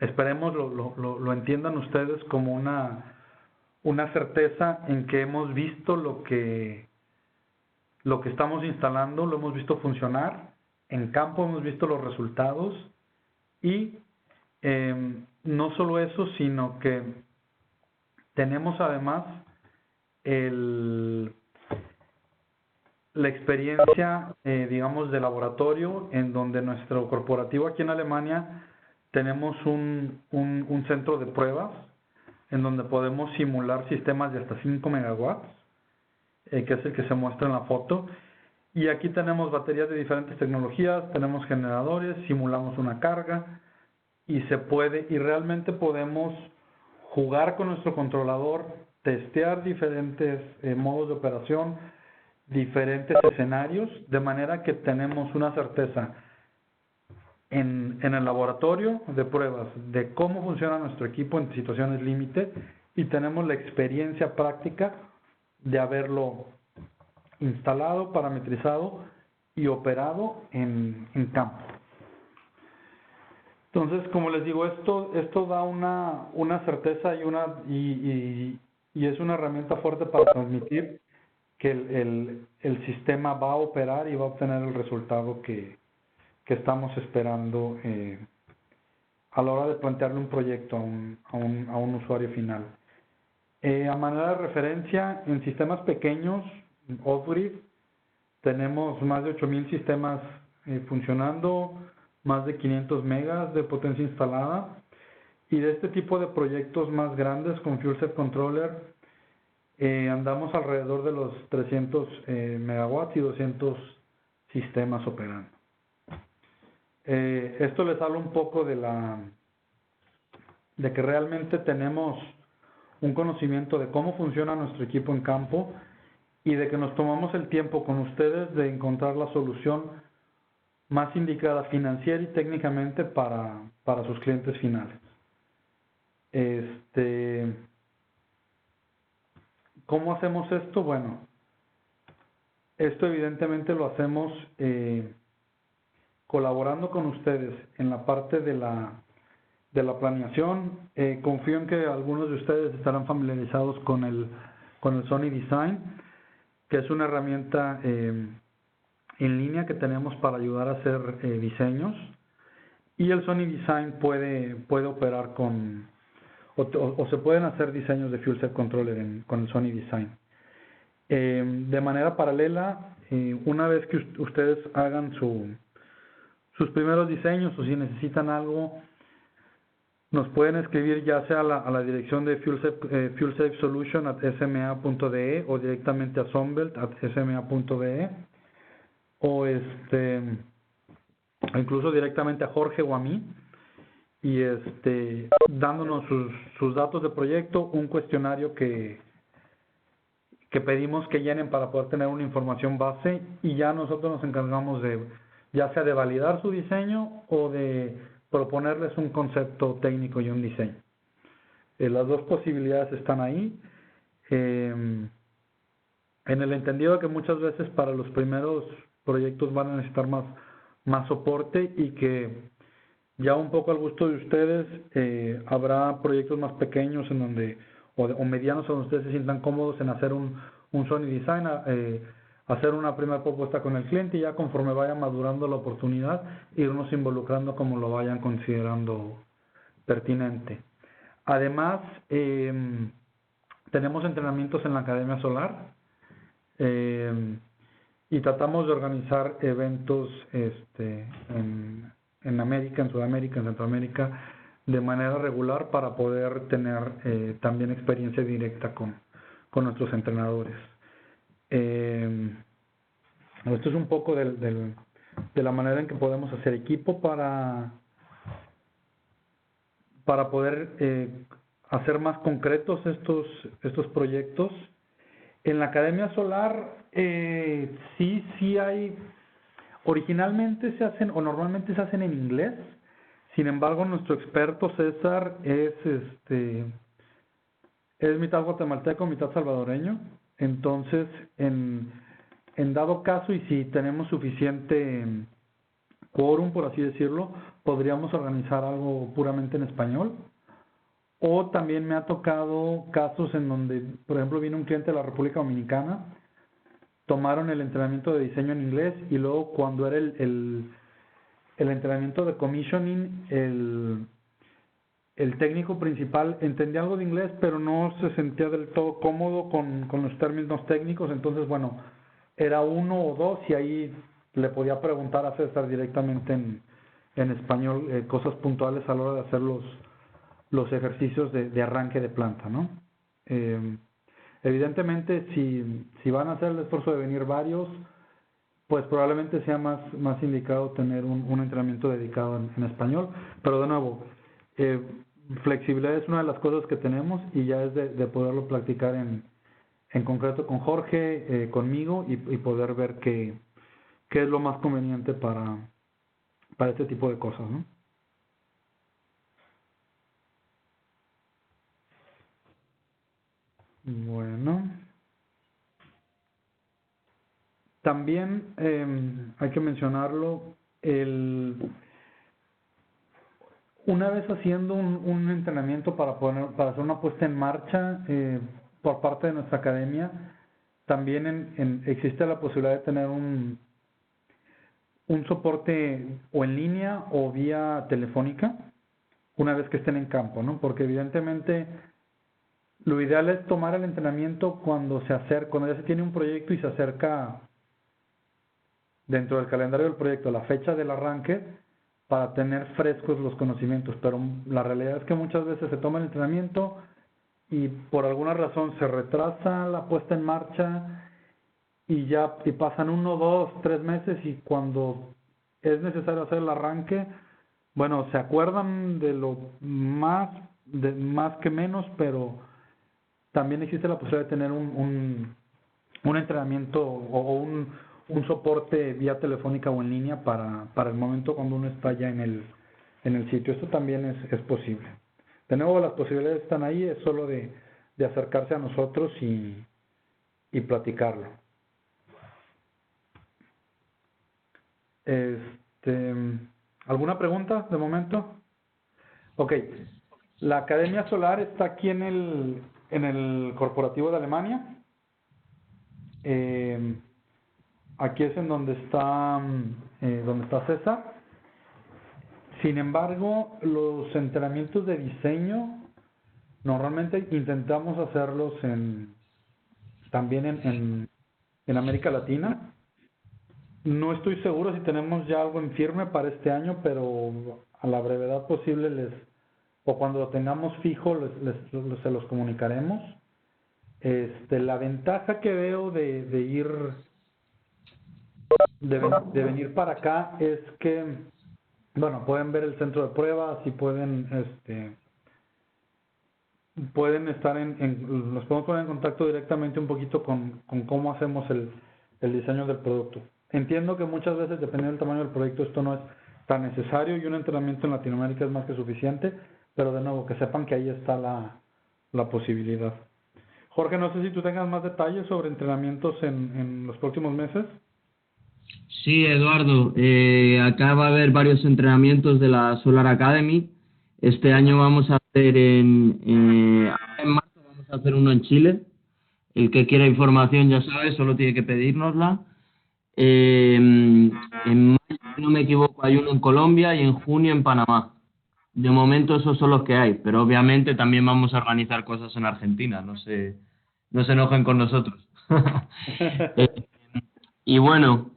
esperemos lo entiendan ustedes como una certeza en que hemos visto lo que estamos instalando, lo hemos visto funcionar en campo, hemos visto los resultados, y no solo eso, sino que tenemos además la experiencia, digamos, de laboratorio, en donde nuestro corporativo aquí en Alemania tenemos un centro de pruebas en donde podemos simular sistemas de hasta 5 megawatts, que es el que se muestra en la foto. Y aquí tenemos baterías de diferentes tecnologías, tenemos generadores, simulamos una carga, y realmente podemos jugar con nuestro controlador, testear diferentes modos de operación, diferentes escenarios, de manera que tenemos una certeza en el laboratorio de pruebas de cómo funciona nuestro equipo en situaciones límite, y tenemos la experiencia práctica de haberlo instalado, parametrizado y operado en campo. Entonces, como les digo, esto da una certeza y es una herramienta fuerte para transmitir que el sistema va a operar y va a obtener el resultado que estamos esperando a la hora de plantearle un proyecto a un usuario final. A manera de referencia, en sistemas pequeños, off-grid, tenemos más de 8,000 sistemas funcionando, más de 500 megas de potencia instalada, y de este tipo de proyectos más grandes con FuelCell Controller andamos alrededor de los 300 megawatts y 200 sistemas operando. Esto les habla un poco de que realmente tenemos un conocimiento de cómo funciona nuestro equipo en campo y de que nos tomamos el tiempo con ustedes de encontrar la solución más indicada financiera y técnicamente para sus clientes finales. ¿Cómo hacemos esto? Bueno, esto evidentemente lo hacemos colaborando con ustedes en la parte de la planeación. Confío en que algunos de ustedes estarán familiarizados con el Sony Design, que es una herramienta en línea que tenemos para ayudar a hacer diseños, y el Sony Design puede operar o se pueden hacer diseños de FuelCell Controller con el Sony Design. De manera paralela, una vez que ustedes hagan sus primeros diseños, o si necesitan algo, nos pueden escribir ya sea a la dirección de fuelsafe.solution@sma.de o directamente a sunbelt@sma.de, o incluso directamente a Jorge o a mí, y dándonos sus datos de proyecto, un cuestionario que pedimos que llenen para poder tener una información base, y ya nosotros nos encargamos ya sea de validar su diseño o de proponerles un concepto técnico y un diseño. Las dos posibilidades están ahí, en el entendido de que muchas veces para los primeros proyectos van a necesitar más soporte, y que ya un poco al gusto de ustedes habrá proyectos más pequeños en donde o medianos donde ustedes se sientan cómodos en hacer un Sony Design, hacer una primera propuesta con el cliente, y ya conforme vaya madurando la oportunidad, irnos involucrando como lo vayan considerando pertinente. Además, tenemos entrenamientos en la Academia Solar, y tratamos de organizar eventos en América, en Sudamérica, en Centroamérica, de manera regular, para poder tener también experiencia directa con nuestros entrenadores. Esto es un poco de la manera en que podemos hacer equipo para poder hacer más concretos estos proyectos. En la Academia Solar sí hay, originalmente se hacen o normalmente se hacen en inglés. Sin embargo, nuestro experto César es mitad guatemalteco, mitad salvadoreño. Entonces, en dado caso, y si tenemos suficiente quórum, por así decirlo, podríamos organizar algo puramente en español. O también me ha tocado casos en donde, por ejemplo, vino un cliente de la República Dominicana, tomaron el entrenamiento de diseño en inglés, y luego cuando era el entrenamiento de commissioning, el técnico principal entendía algo de inglés, pero no se sentía del todo cómodo con los términos técnicos. Entonces, bueno, era uno o dos, y ahí le podía preguntar a César directamente en español cosas puntuales a la hora de hacer los ejercicios de arranque de planta, ¿no? Evidentemente, si van a hacer el esfuerzo de venir varios, pues probablemente sea más indicado tener un entrenamiento dedicado en español. Pero de nuevo, flexibilidad es una de las cosas que tenemos, y ya es de poderlo practicar en concreto con Jorge, conmigo, y poder ver qué es lo más conveniente para este tipo de cosas, ¿no? Bueno. También hay que mencionarlo, una vez haciendo un entrenamiento para hacer una puesta en marcha por parte de nuestra academia, también existe la posibilidad de tener un soporte o en línea o vía telefónica una vez que estén en campo, ¿no? Porque evidentemente lo ideal es tomar el entrenamiento cuando ya se tiene un proyecto y se acerca dentro del calendario del proyecto la fecha del arranque para tener frescos los conocimientos, pero la realidad es que muchas veces se toma el entrenamiento y por alguna razón se retrasa la puesta en marcha y pasan 1, 2, 3 meses y cuando es necesario hacer el arranque, bueno, se acuerdan de lo más que menos, pero también existe la posibilidad de tener un entrenamiento o un soporte vía telefónica o en línea para el momento cuando uno está ya en el sitio. Esto también es posible. De nuevo, las posibilidades están ahí, es solo de acercarse a nosotros y platicarlo. ¿Alguna pregunta de momento? Ok. La Academia Solar está aquí en el corporativo de Alemania. Aquí es en donde está César. Sin embargo, los entrenamientos de diseño normalmente intentamos hacerlos también en América Latina. No estoy seguro si tenemos ya algo en firme para este año, pero a la brevedad posible o cuando lo tengamos fijo se los comunicaremos. La ventaja que veo de venir para acá es que, bueno, pueden ver el centro de pruebas y pueden estar nos podemos poner en contacto directamente un poquito con cómo hacemos el diseño del producto. Entiendo que muchas veces, dependiendo del tamaño del proyecto, esto no es tan necesario y un entrenamiento en Latinoamérica es más que suficiente, pero de nuevo, que sepan que ahí está la posibilidad. Jorge, no sé si tú tengas más detalles sobre entrenamientos en los próximos meses. Sí, Eduardo, acá va a haber varios entrenamientos de la Solar Academy. Este año vamos a hacer en marzo vamos a hacer uno en Chile. El que quiera información ya sabe, solo tiene que pedírnosla. En mayo, si no me equivoco, hay uno en Colombia y en junio en Panamá. De momento esos son los que hay, pero obviamente también vamos a organizar cosas en Argentina, no se enojen con nosotros. Y bueno,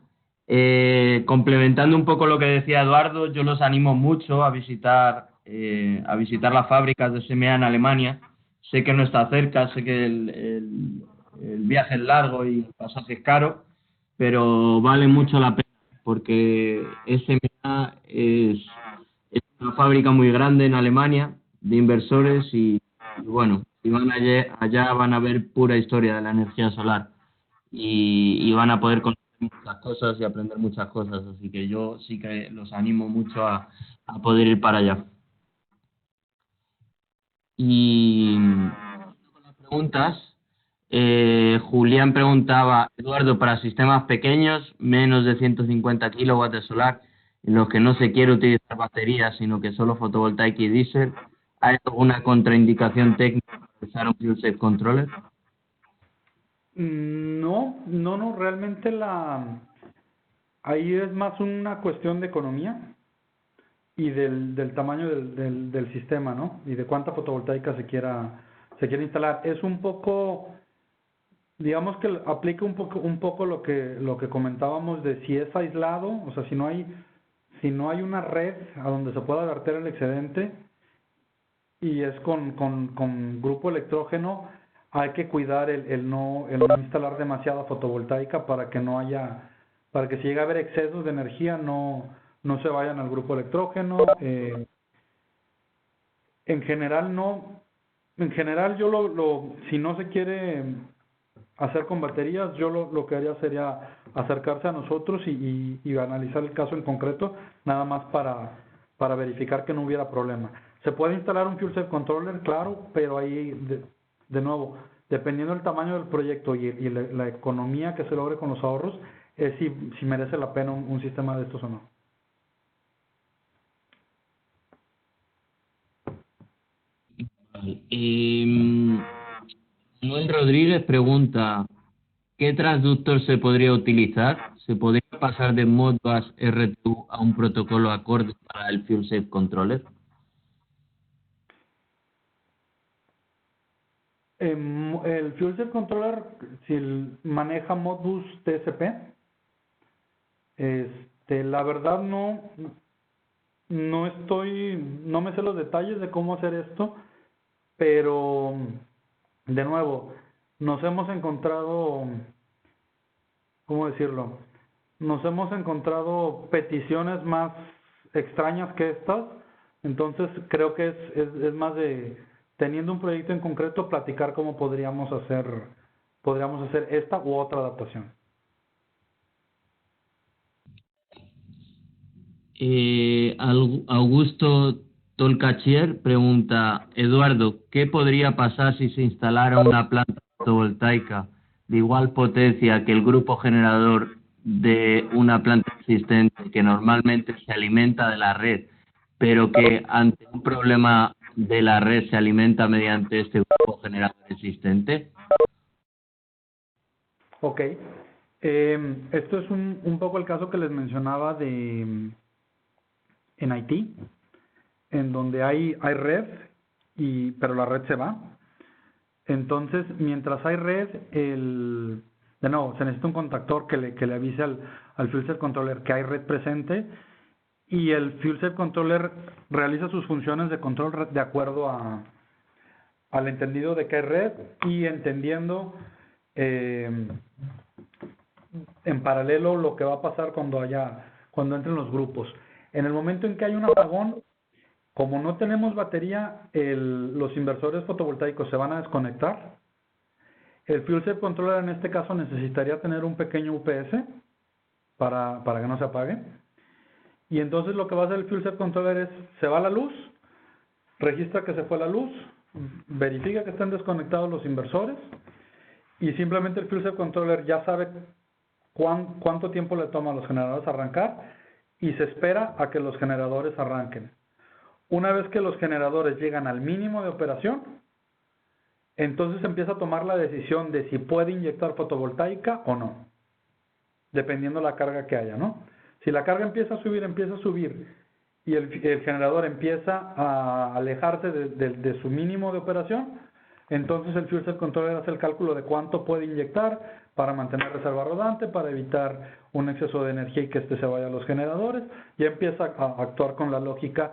complementando un poco lo que decía Eduardo, yo los animo mucho a visitar las fábricas de SMA en Alemania. Sé que no está cerca, sé que el viaje es largo y el pasaje es caro, pero vale mucho la pena porque SMA es una fábrica muy grande en Alemania de inversores y bueno, si van allá van a ver pura historia de la energía solar y van a poder conocer muchas cosas y aprender muchas cosas, así que yo sí que los animo mucho a poder ir para allá. Y con las preguntas, Julián preguntaba, Eduardo, para sistemas pequeños, menos de 150 kilowatts de solar, en los que no se quiere utilizar baterías, sino que solo fotovoltaica y diésel, ¿hay alguna contraindicación técnica para usar un fuel safe controller? No, realmente ahí es más una cuestión de economía y del tamaño del sistema, ¿no? Y de cuánta fotovoltaica se quiera instalar. Es un poco, digamos que aplica un poco lo que comentábamos de si es aislado, o sea, si no hay una red a donde se pueda verter el excedente y es con grupo electrógeno, hay que cuidar el no instalar demasiada fotovoltaica para que si llega a haber excesos de energía no se vayan al grupo electrógeno. En general yo si no se quiere hacer con baterías, yo lo que haría sería acercarse a nosotros y analizar el caso en concreto, nada más para verificar que no hubiera problema. Se puede instalar un fuel safe controller, claro, pero ahí de nuevo, dependiendo del tamaño del proyecto y la economía que se logre con los ahorros, es si merece la pena un sistema de estos o no. Y Manuel Rodríguez pregunta, ¿qué transductor se podría utilizar? ¿Se podría pasar de Modbus RTU a un protocolo acorde para el Fuel Safe Controller? El Fuel Cell Controller, si maneja Modbus TCP, la verdad no me sé los detalles de cómo hacer esto, pero de nuevo, nos hemos encontrado, ¿cómo decirlo? Nos hemos encontrado peticiones más extrañas que estas, entonces creo que es más de, teniendo un proyecto en concreto, platicar cómo podríamos hacer esta u otra adaptación. Augusto Tolcachier pregunta, Eduardo, ¿qué podría pasar si se instalara una planta fotovoltaica de igual potencia que el grupo generador de una planta existente que normalmente se alimenta de la red, pero que ante un problema de la red se alimenta mediante este grupo generador existente? Ok. Esto es un poco el caso que les mencionaba en Haití, en donde hay red, pero la red se va. Entonces, mientras hay red, de nuevo, se necesita un contactor que le avise al Fuel Cell Controller que hay red presente, y el Fuel Cell Controller realiza sus funciones de control de acuerdo al entendido de que hay red y entendiendo en paralelo lo que va a pasar cuando entren los grupos. En el momento en que hay un apagón, como no tenemos batería, los inversores fotovoltaicos se van a desconectar. El Fuel Cell Controller en este caso necesitaría tener un pequeño UPS para que no se apague. Y entonces lo que va a hacer el Fuel Cell Controller es, se va la luz, registra que se fue la luz, verifica que están desconectados los inversores y simplemente el Fuel Cell Controller ya sabe cuánto tiempo le toma a los generadores arrancar y se espera a que los generadores arranquen. Una vez que los generadores llegan al mínimo de operación, entonces empieza a tomar la decisión de si puede inyectar fotovoltaica o no, dependiendo la carga que haya, ¿no? Si la carga empieza a subir y el generador empieza a alejarse de su mínimo de operación, entonces el Fuel Cell Controller hace el cálculo de cuánto puede inyectar para mantener reserva rodante, para evitar un exceso de energía y que se vaya a los generadores, y empieza a actuar con la lógica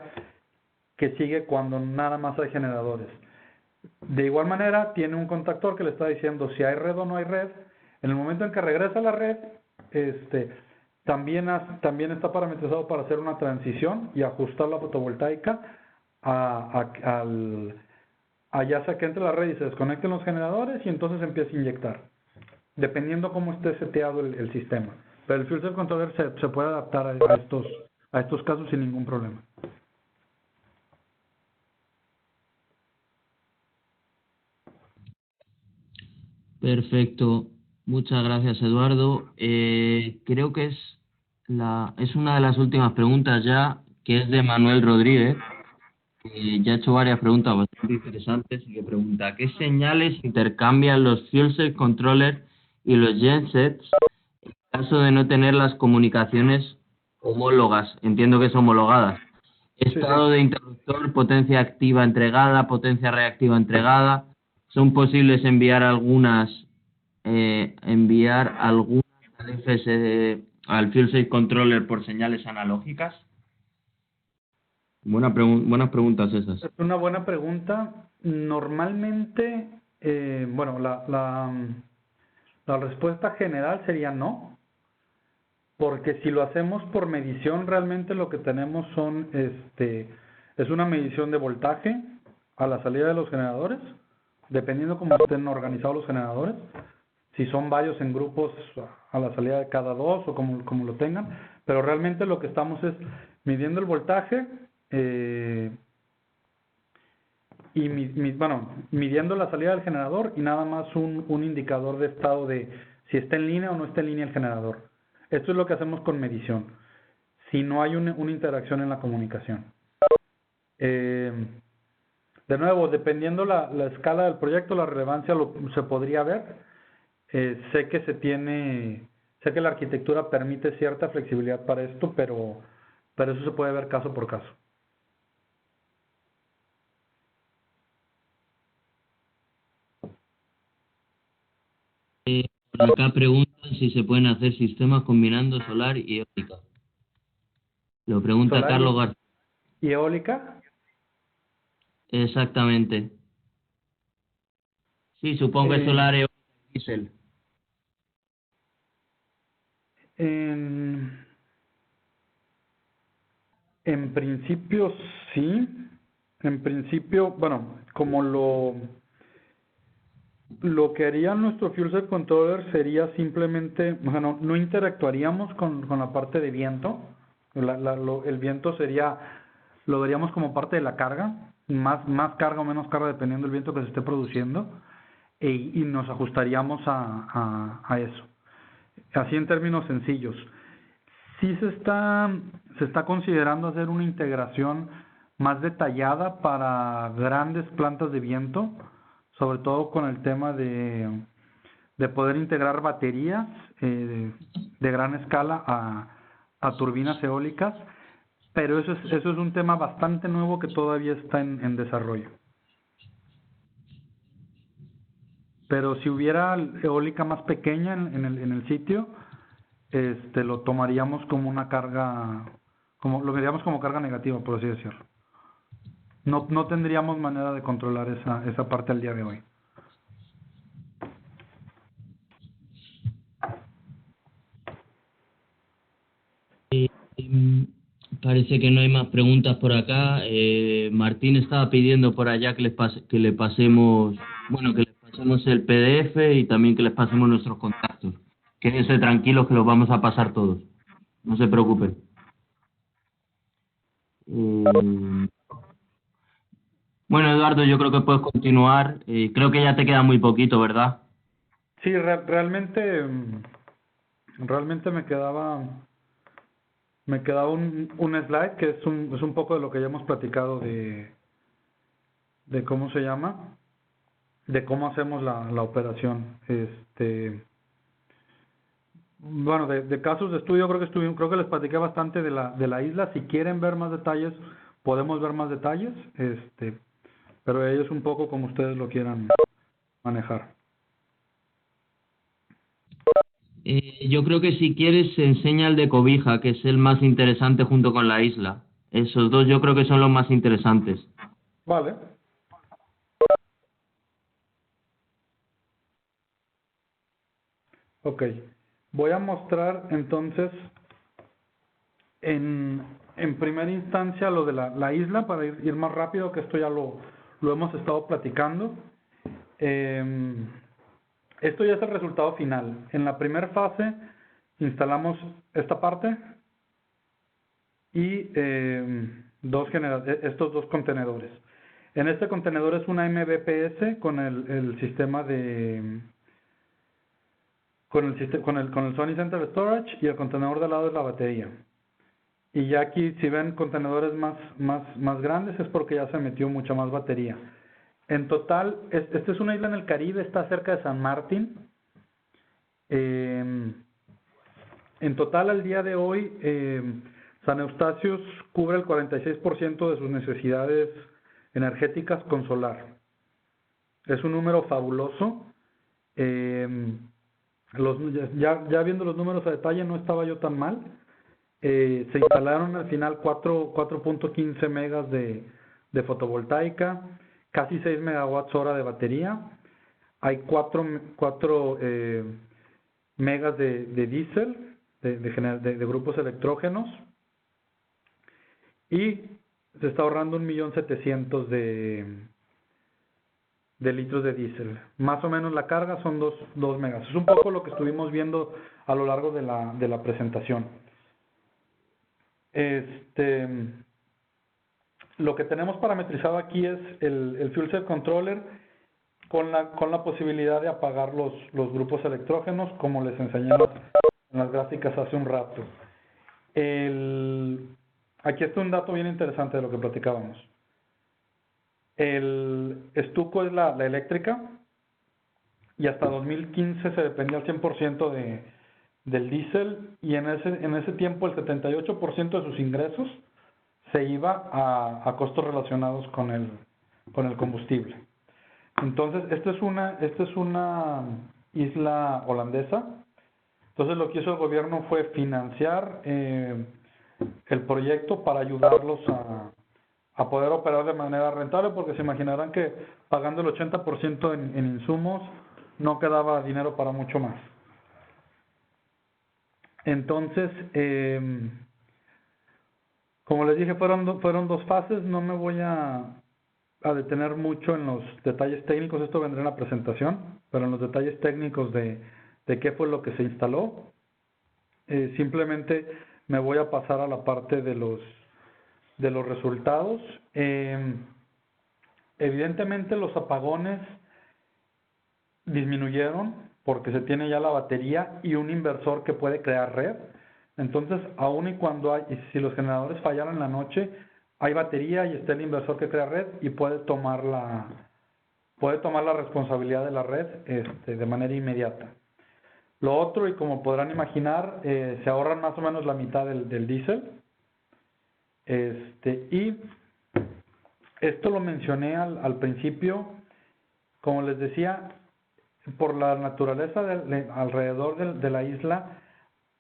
que sigue cuando nada más hay generadores. De igual manera, tiene un contactor que le está diciendo si hay red o no hay red. En el momento en que regresa a la red, también está parametrizado para hacer una transición y ajustar la fotovoltaica ya sea que entre la red y se desconecten los generadores y entonces empieza a inyectar, dependiendo cómo esté seteado el sistema. Pero el Fuel Cell Controller se puede adaptar a estos casos sin ningún problema. Perfecto. Muchas gracias, Eduardo. Creo que es una de las últimas preguntas ya, que es de Manuel Rodríguez, que ya ha hecho varias preguntas bastante interesantes y que pregunta, ¿qué señales intercambian los Fuel Cell Controller y los gensets en caso de no tener las comunicaciones homólogas? Entiendo que es homologadas. Estado de interruptor, potencia activa entregada, potencia reactiva entregada. ¿Son posibles enviar algunas al Fuel Safe Controller por señales analógicas? Buenas preguntas esas. Es una buena pregunta. Normalmente, la respuesta general sería no, porque si lo hacemos por medición, realmente lo que tenemos es una medición de voltaje a la salida de los generadores, dependiendo cómo estén organizados los generadores, si son varios en grupos a la salida de cada dos o como lo tengan, pero realmente lo que estamos es midiendo el voltaje y bueno, midiendo la salida del generador y nada más un indicador de estado de si está en línea o no está en línea el generador. Esto es lo que hacemos con medición, si no hay una interacción en la comunicación. De nuevo, dependiendo la escala del proyecto, la relevancia se podría ver. Sé que la arquitectura permite cierta flexibilidad para esto, pero eso se puede ver caso por caso. Por acá preguntan si se pueden hacer sistemas combinando solar y eólica. Lo pregunta ¿Solar Carlos García. y eólica? Exactamente. Sí, supongo que solar, eólica y diésel. En principio sí. En principio, bueno, como lo que haría nuestro fuel cell controller sería simplemente, o sea, no interactuaríamos con la parte de viento. El viento lo veríamos como parte de la carga, más carga o menos carga dependiendo del viento que se esté produciendo, y nos ajustaríamos a eso. Así en términos sencillos. Sí se está considerando hacer una integración más detallada para grandes plantas de viento, sobre todo con el tema de poder integrar baterías de gran escala a turbinas eólicas, pero eso es un tema bastante nuevo que todavía está en desarrollo. Pero si hubiera eólica más pequeña en el sitio, lo tomaríamos como una carga, lo veríamos como carga negativa, por así decirlo. No tendríamos manera de controlar esa parte al día de hoy. Parece que no hay más preguntas por acá. Martín estaba pidiendo por allá que le pasemos el PDF y también que les pasemos nuestros contactos. Quédense tranquilos que los vamos a pasar todos. No se preocupen. Bueno, Eduardo, yo creo que puedes continuar. Creo que ya te queda muy poquito, ¿verdad? Sí, realmente me quedaba un slide que es un poco de lo que ya hemos platicado de cómo se llama, de cómo hacemos la operación. Bueno, de casos de estudio creo que les platiqué bastante de la isla. Si quieren ver más detalles, podemos ver más detalles, pero ello es un poco como ustedes lo quieran manejar. Yo creo que si quieres se enseña el de Cobija, que es el más interesante junto con la isla. Esos dos yo creo que son los más interesantes. Vale. Ok. Voy a mostrar entonces en primera instancia lo de la isla para ir más rápido, que esto ya lo hemos estado platicando. Esto ya es el resultado final. En la primera fase instalamos esta parte y estos dos contenedores. En este contenedor es una MBPS con el sistema con el Sony Center Storage, y el contenedor de al lado es la batería. Y ya aquí, si ven contenedores más grandes, es porque ya se metió mucha más batería. En total, esta es una isla en el Caribe, está cerca de San Martín. En total, al día de hoy, San Eustatius cubre el 46% de sus necesidades energéticas con solar. Es un número fabuloso. Ya viendo los números a detalle, no estaba yo tan mal. Se instalaron al final 4.15 megas de fotovoltaica, casi 6 megawatts hora de batería. Hay 4 megas de diésel, de grupos electrógenos, y se está ahorrando 1.700.000 de litros de diésel. Más o menos la carga son 2 megas. Es un poco lo que estuvimos viendo a lo largo de la presentación. lo que tenemos parametrizado aquí es el Fuel Cell Controller con la posibilidad de apagar los grupos electrógenos, como les enseñé en las gráficas hace un rato. Aquí está un dato bien interesante de lo que platicábamos. El estuco es la eléctrica, y hasta 2015 se dependía al 100% del diésel, y en ese tiempo el 78% de sus ingresos se iba a costos relacionados con el combustible. Entonces, esta es una isla holandesa. Entonces, lo que hizo el gobierno fue financiar el proyecto para ayudarlos a poder operar de manera rentable, porque se imaginarán que pagando el 80% en insumos no quedaba dinero para mucho más. Entonces, como les dije, fueron dos fases. No me voy a detener mucho en los detalles técnicos, esto vendrá en la presentación, pero en los detalles técnicos de qué fue lo que se instaló. Simplemente me voy a pasar a la parte de los resultados. Evidentemente los apagones disminuyeron porque se tiene ya la batería y un inversor que puede crear red. Entonces, aun y cuando si los generadores fallaran en la noche, hay batería y está el inversor que crea red y puede tomar la responsabilidad de la red de manera inmediata. Lo otro, y como podrán imaginar, se ahorran más o menos la mitad del diésel. Y esto lo mencioné al principio. Como les decía, por la naturaleza alrededor de la isla,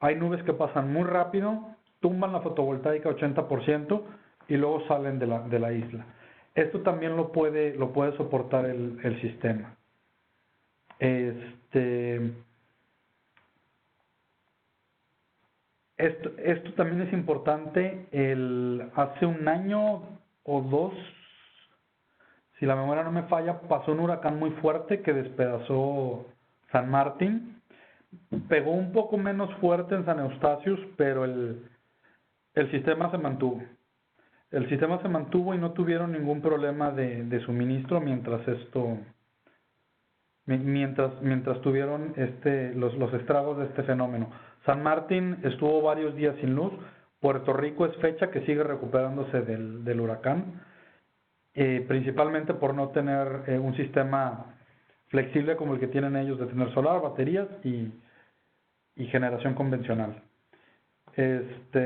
hay nubes que pasan muy rápido, tumban la fotovoltaica 80% y luego salen de la isla. Esto también lo puede soportar el sistema. Esto también es importante. Hace un año o dos, si la memoria no me falla, pasó un huracán muy fuerte que despedazó San Martín. Pegó un poco menos fuerte en San Eustatius, pero el sistema se mantuvo. El sistema se mantuvo y no tuvieron ningún problema de suministro mientras tuvieron los estragos de este fenómeno. San Martín estuvo varios días sin luz. Puerto Rico es fecha que sigue recuperándose del huracán, principalmente por no tener un sistema flexible como el que tienen ellos de tener solar, baterías y generación convencional.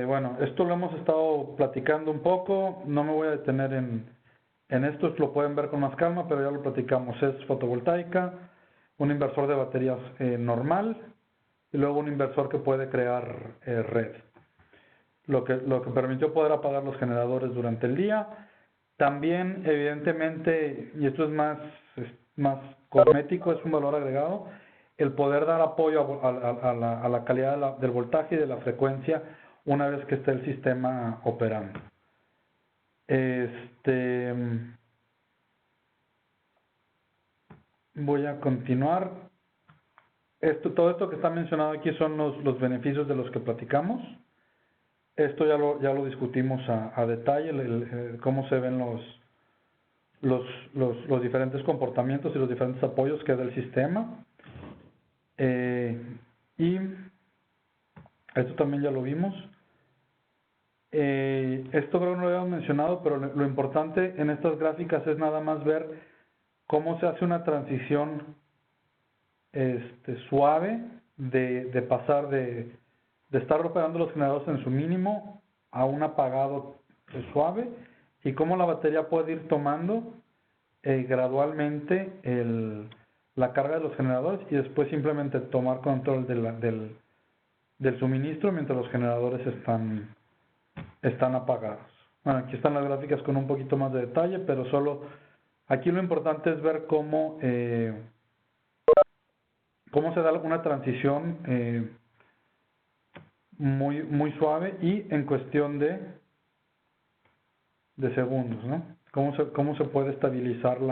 Bueno, esto lo hemos estado platicando un poco, no me voy a detener en esto, lo pueden ver con más calma, pero ya lo platicamos. Es fotovoltaica, un inversor de baterías normal y luego un inversor que puede crear red. Lo que permitió poder apagar los generadores durante el día. También, evidentemente, y esto es más cosmético, es un valor agregado, el poder dar apoyo a la calidad del voltaje y de la frecuencia una vez que esté el sistema operando. Voy a continuar. Todo esto que está mencionado aquí son los beneficios de los que platicamos. Esto ya lo discutimos a detalle, cómo se ven los diferentes comportamientos y los diferentes apoyos que da el sistema. Y esto también ya lo vimos. Esto creo que no lo habíamos mencionado, pero lo importante en estas gráficas es nada más ver cómo se hace una transición suave de pasar de estar operando los generadores en su mínimo a un apagado suave, y cómo la batería puede ir tomando gradualmente la carga de los generadores y después simplemente tomar control del suministro mientras los generadores están apagados. Bueno, aquí están las gráficas con un poquito más de detalle, pero aquí lo importante es ver cómo se da una transición muy suave y en cuestión de segundos, ¿no? Cómo se puede estabilizar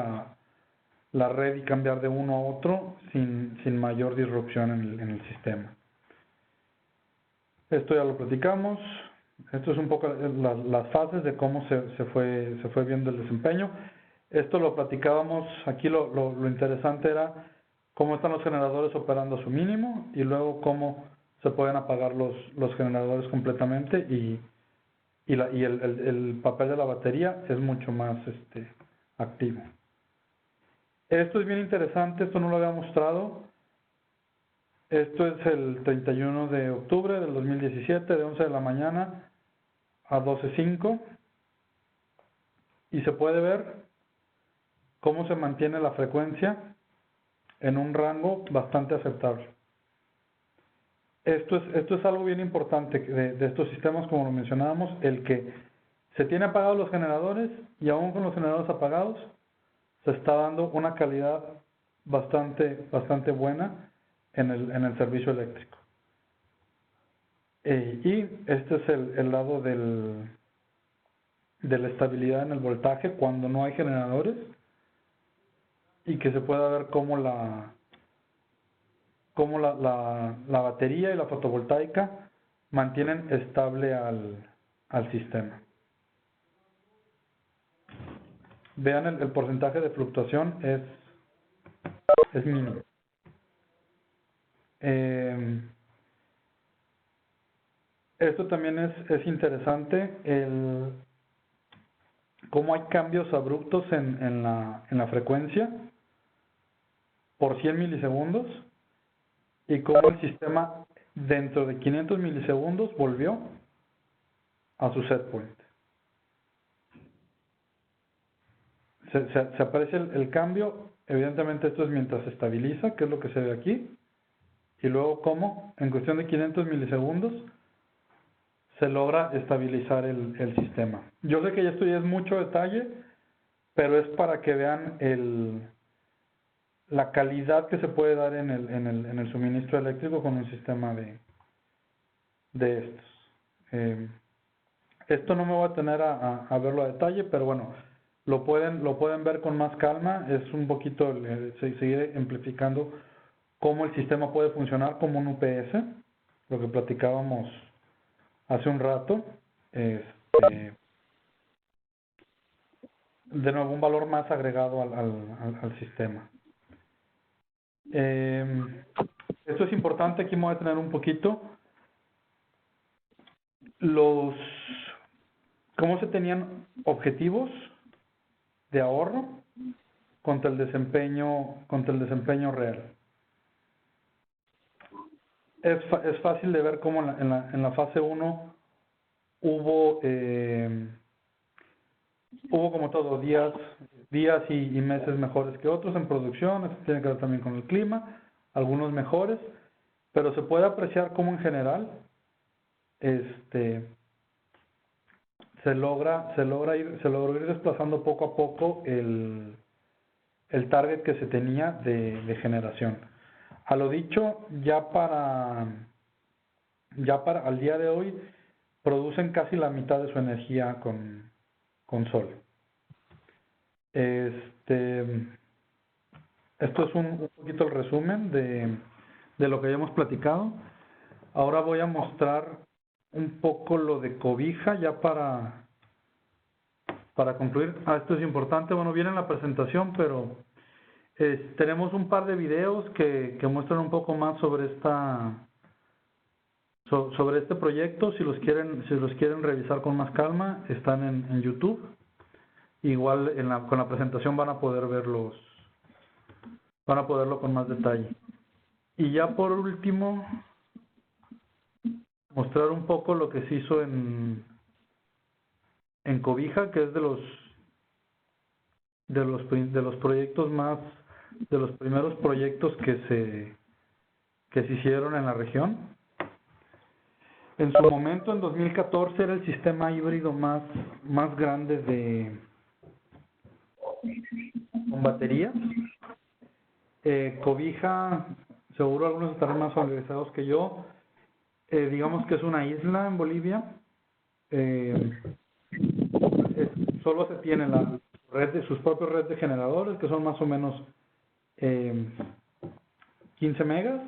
la red y cambiar de uno a otro sin mayor disrupción en el sistema. Esto ya lo platicamos. Esto es un poco las fases de cómo se fue viendo el desempeño. Esto lo platicábamos, aquí lo interesante era cómo están los generadores operando a su mínimo y luego cómo se pueden apagar los generadores completamente y el papel de la batería es mucho más activo. Esto es bien interesante, esto no lo había mostrado. Esto es el 31 de octubre del 2017, de 11 de la mañana a 12:05. Y se puede ver cómo se mantiene la frecuencia en un rango bastante aceptable. Esto es algo bien importante de estos sistemas, como lo mencionábamos, el que se tiene apagados los generadores y aún con los generadores apagados se está dando una calidad bastante buena en el servicio eléctrico. Y este es el lado de la estabilidad en el voltaje cuando no hay generadores y que se pueda ver cómo la batería y la fotovoltaica mantienen estable al sistema. Vean el porcentaje de fluctuación es mínimo. Esto también es interesante, cómo hay cambios abruptos en la frecuencia por 100 milisegundos y cómo el sistema dentro de 500 milisegundos volvió a su set point. Se aprecia el cambio, evidentemente esto es mientras se estabiliza, que es lo que se ve aquí, y luego cómo en cuestión de 500 milisegundos se logra estabilizar el sistema. Yo sé que ya esto ya es mucho detalle, pero es para que vean la calidad que se puede dar en el suministro eléctrico con un sistema de estos. Esto no me voy a tener a verlo a detalle, pero bueno, lo pueden ver con más calma. Es un poquito seguir amplificando cómo el sistema puede funcionar como un UPS, lo que platicábamos hace un rato. De nuevo, un valor más agregado al sistema. Esto es importante, aquí me voy a tener un poquito. ¿Cómo se tenían objetivos de ahorro contra el desempeño real? Es fácil de ver cómo en la fase 1 hubo como todo días y meses mejores que otros en producción. Esto tiene que ver también con el clima, algunos mejores, pero se puede apreciar cómo en general se logró ir desplazando poco a poco el target que se tenía de generación. A lo dicho, ya para al día de hoy producen casi la mitad de su energía con sol. Esto es un poquito el resumen de lo que ya hemos platicado. Ahora voy a mostrar un poco lo de Cobija ya para concluir. Esto es importante, bueno, viene en la presentación, pero tenemos un par de videos que muestran un poco más sobre este proyecto. Si los quieren revisar con más calma, están en YouTube. Igual con la presentación van a poder verlo con más detalle. Y ya por último, mostrar un poco lo que se hizo en Cobija, que es de los proyectos de los primeros proyectos que se hicieron en la región. En su momento, en 2014, era el sistema híbrido más grande con batería. Cobija, seguro algunos estarán más familiarizados que yo. Digamos que es una isla en Bolivia. Solo se tiene sus propios redes de generadores, que son más o menos 15 megas.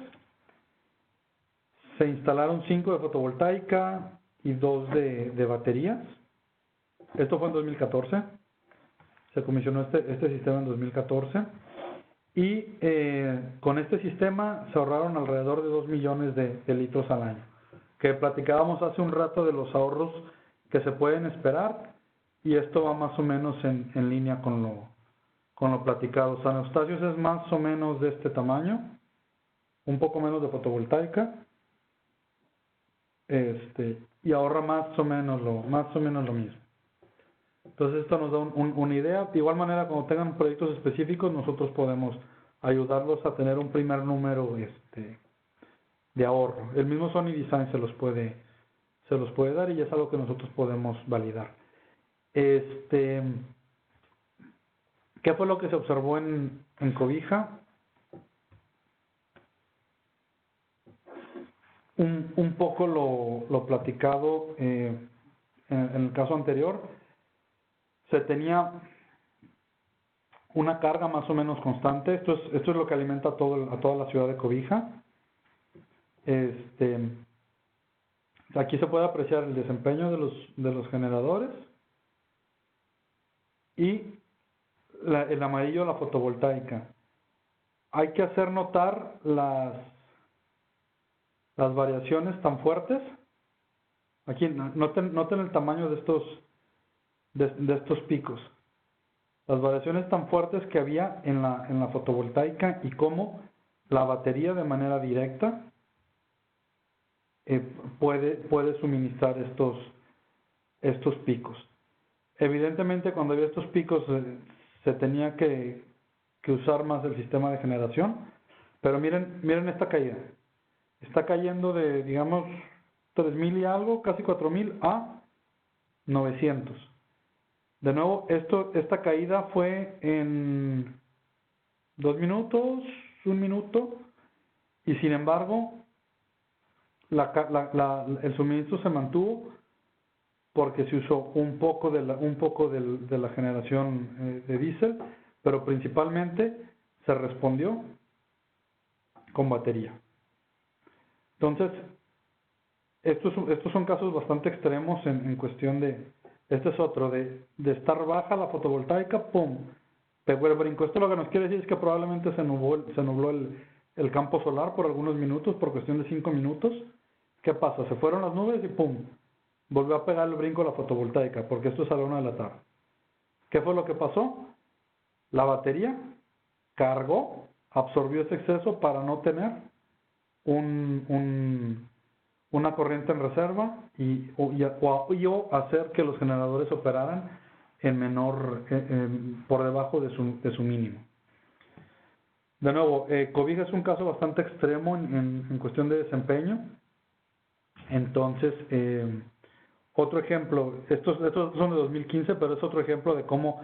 Se instalaron 5 de fotovoltaica y 2 de baterías. Esto fue en 2014. Se comisionó este sistema en 2014. Y con este sistema se ahorraron alrededor de 2 millones de litros al año. Que platicábamos hace un rato de los ahorros que se pueden esperar, y esto va más o menos en línea con lo platicado. San Eustatius es más o menos de este tamaño, un poco menos de fotovoltaica, y ahorra más o menos lo mismo. Entonces esto nos da una idea. De igual manera, cuando tengan proyectos específicos, nosotros podemos ayudarlos a tener un primer número de ahorro. El mismo Sony Design se los puede dar, y es algo que nosotros podemos validar. ¿Qué fue lo que se observó en Cobija? Un poco lo platicado en el caso anterior. Se tenía una carga más o menos constante. Esto es lo que alimenta a toda la ciudad de Cobija. Aquí se puede apreciar el desempeño de los generadores, y el amarillo, la fotovoltaica. Hay que hacer notar las variaciones tan fuertes. Aquí noten el tamaño de estos picos. Las variaciones tan fuertes que había en la fotovoltaica, y cómo la batería de manera directa puede suministrar estos picos. Evidentemente, cuando había estos picos se tenía que usar más el sistema de generación, pero miren esta caída. Está cayendo de, digamos, 3,000 y algo, casi 4,000 a 900. De nuevo, esta caída fue en 2 minutos, 1 minuto, y sin embargo el suministro se mantuvo, porque se usó un poco de la generación de diésel, pero principalmente se respondió con batería. Entonces, estos son casos bastante extremos en cuestión de... Este es otro, de estar baja la fotovoltaica, ¡pum!, pegó el brinco. Esto lo que nos quiere decir es que probablemente se nubló el campo solar por algunos minutos, por cuestión de 5 minutos. ¿Qué pasa? Se fueron las nubes y ¡pum!, volvió a pegar el brinco la fotovoltaica, porque esto es a la 1 de la tarde. ¿Qué fue lo que pasó? La batería cargó, absorbió ese exceso para no tener una corriente en reserva o hacer que los generadores operaran por debajo de su mínimo. De nuevo, Cobija es un caso bastante extremo en cuestión de desempeño. Entonces, otro ejemplo, estos son de 2015, pero es otro ejemplo de cómo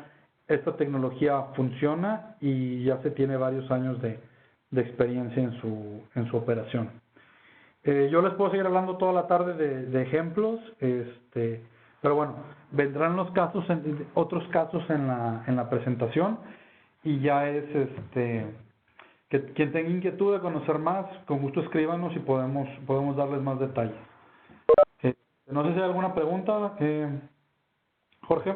esta tecnología funciona, y ya se tiene varios años de experiencia en su operación. Yo les puedo seguir hablando toda la tarde de ejemplos, pero bueno, vendrán los casos, otros casos en la presentación, y ya es que quien tenga inquietud de conocer más, con gusto escríbanos y podemos darles más detalles. No sé si hay alguna pregunta, Jorge.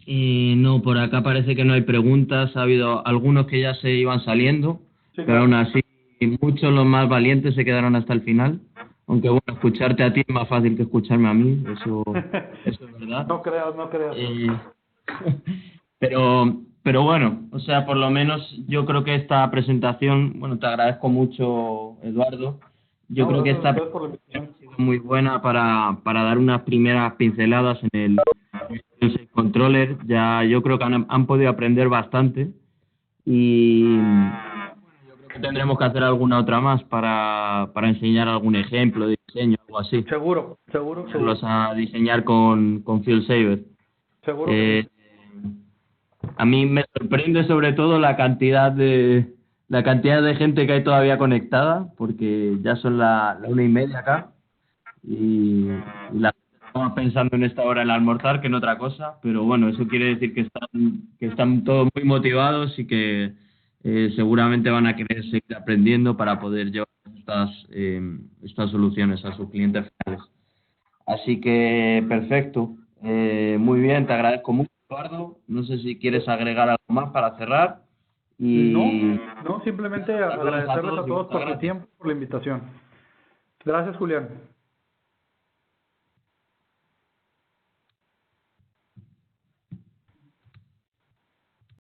No, por acá parece que no hay preguntas. Ha habido algunos que ya se iban saliendo, Sí, pero aún así muchos, los más valientes, se quedaron hasta el final. Aunque bueno, escucharte a ti es más fácil que escucharme a mí, eso es verdad. No creas. Pero bueno, o sea, por lo menos yo creo que esta presentación, bueno, te agradezco mucho, Eduardo. Yo creo que esta presentación ha sido muy buena para dar unas primeras pinceladas en el controller. Ya yo creo que han podido aprender bastante, y yo creo que tendremos que hacer alguna otra más para enseñar algún ejemplo de diseño, algo así. Seguro. Los a diseñar con FieldSaver. Seguro. A mí me sorprende sobre todo la cantidad de gente que hay todavía conectada, porque ya son la 1:30 acá, y estamos pensando en esta hora en almorzar que en otra cosa, pero bueno, eso quiere decir que están todos muy motivados, y que seguramente van a querer seguir aprendiendo para poder llevar estas soluciones a sus clientes finales. Así que perfecto. Muy bien, te agradezco mucho, Eduardo. No sé si quieres agregar algo más para cerrar. Y No, simplemente saludos agradecerles a todos por su gracias. tiempo, por la invitación. Gracias, Julián.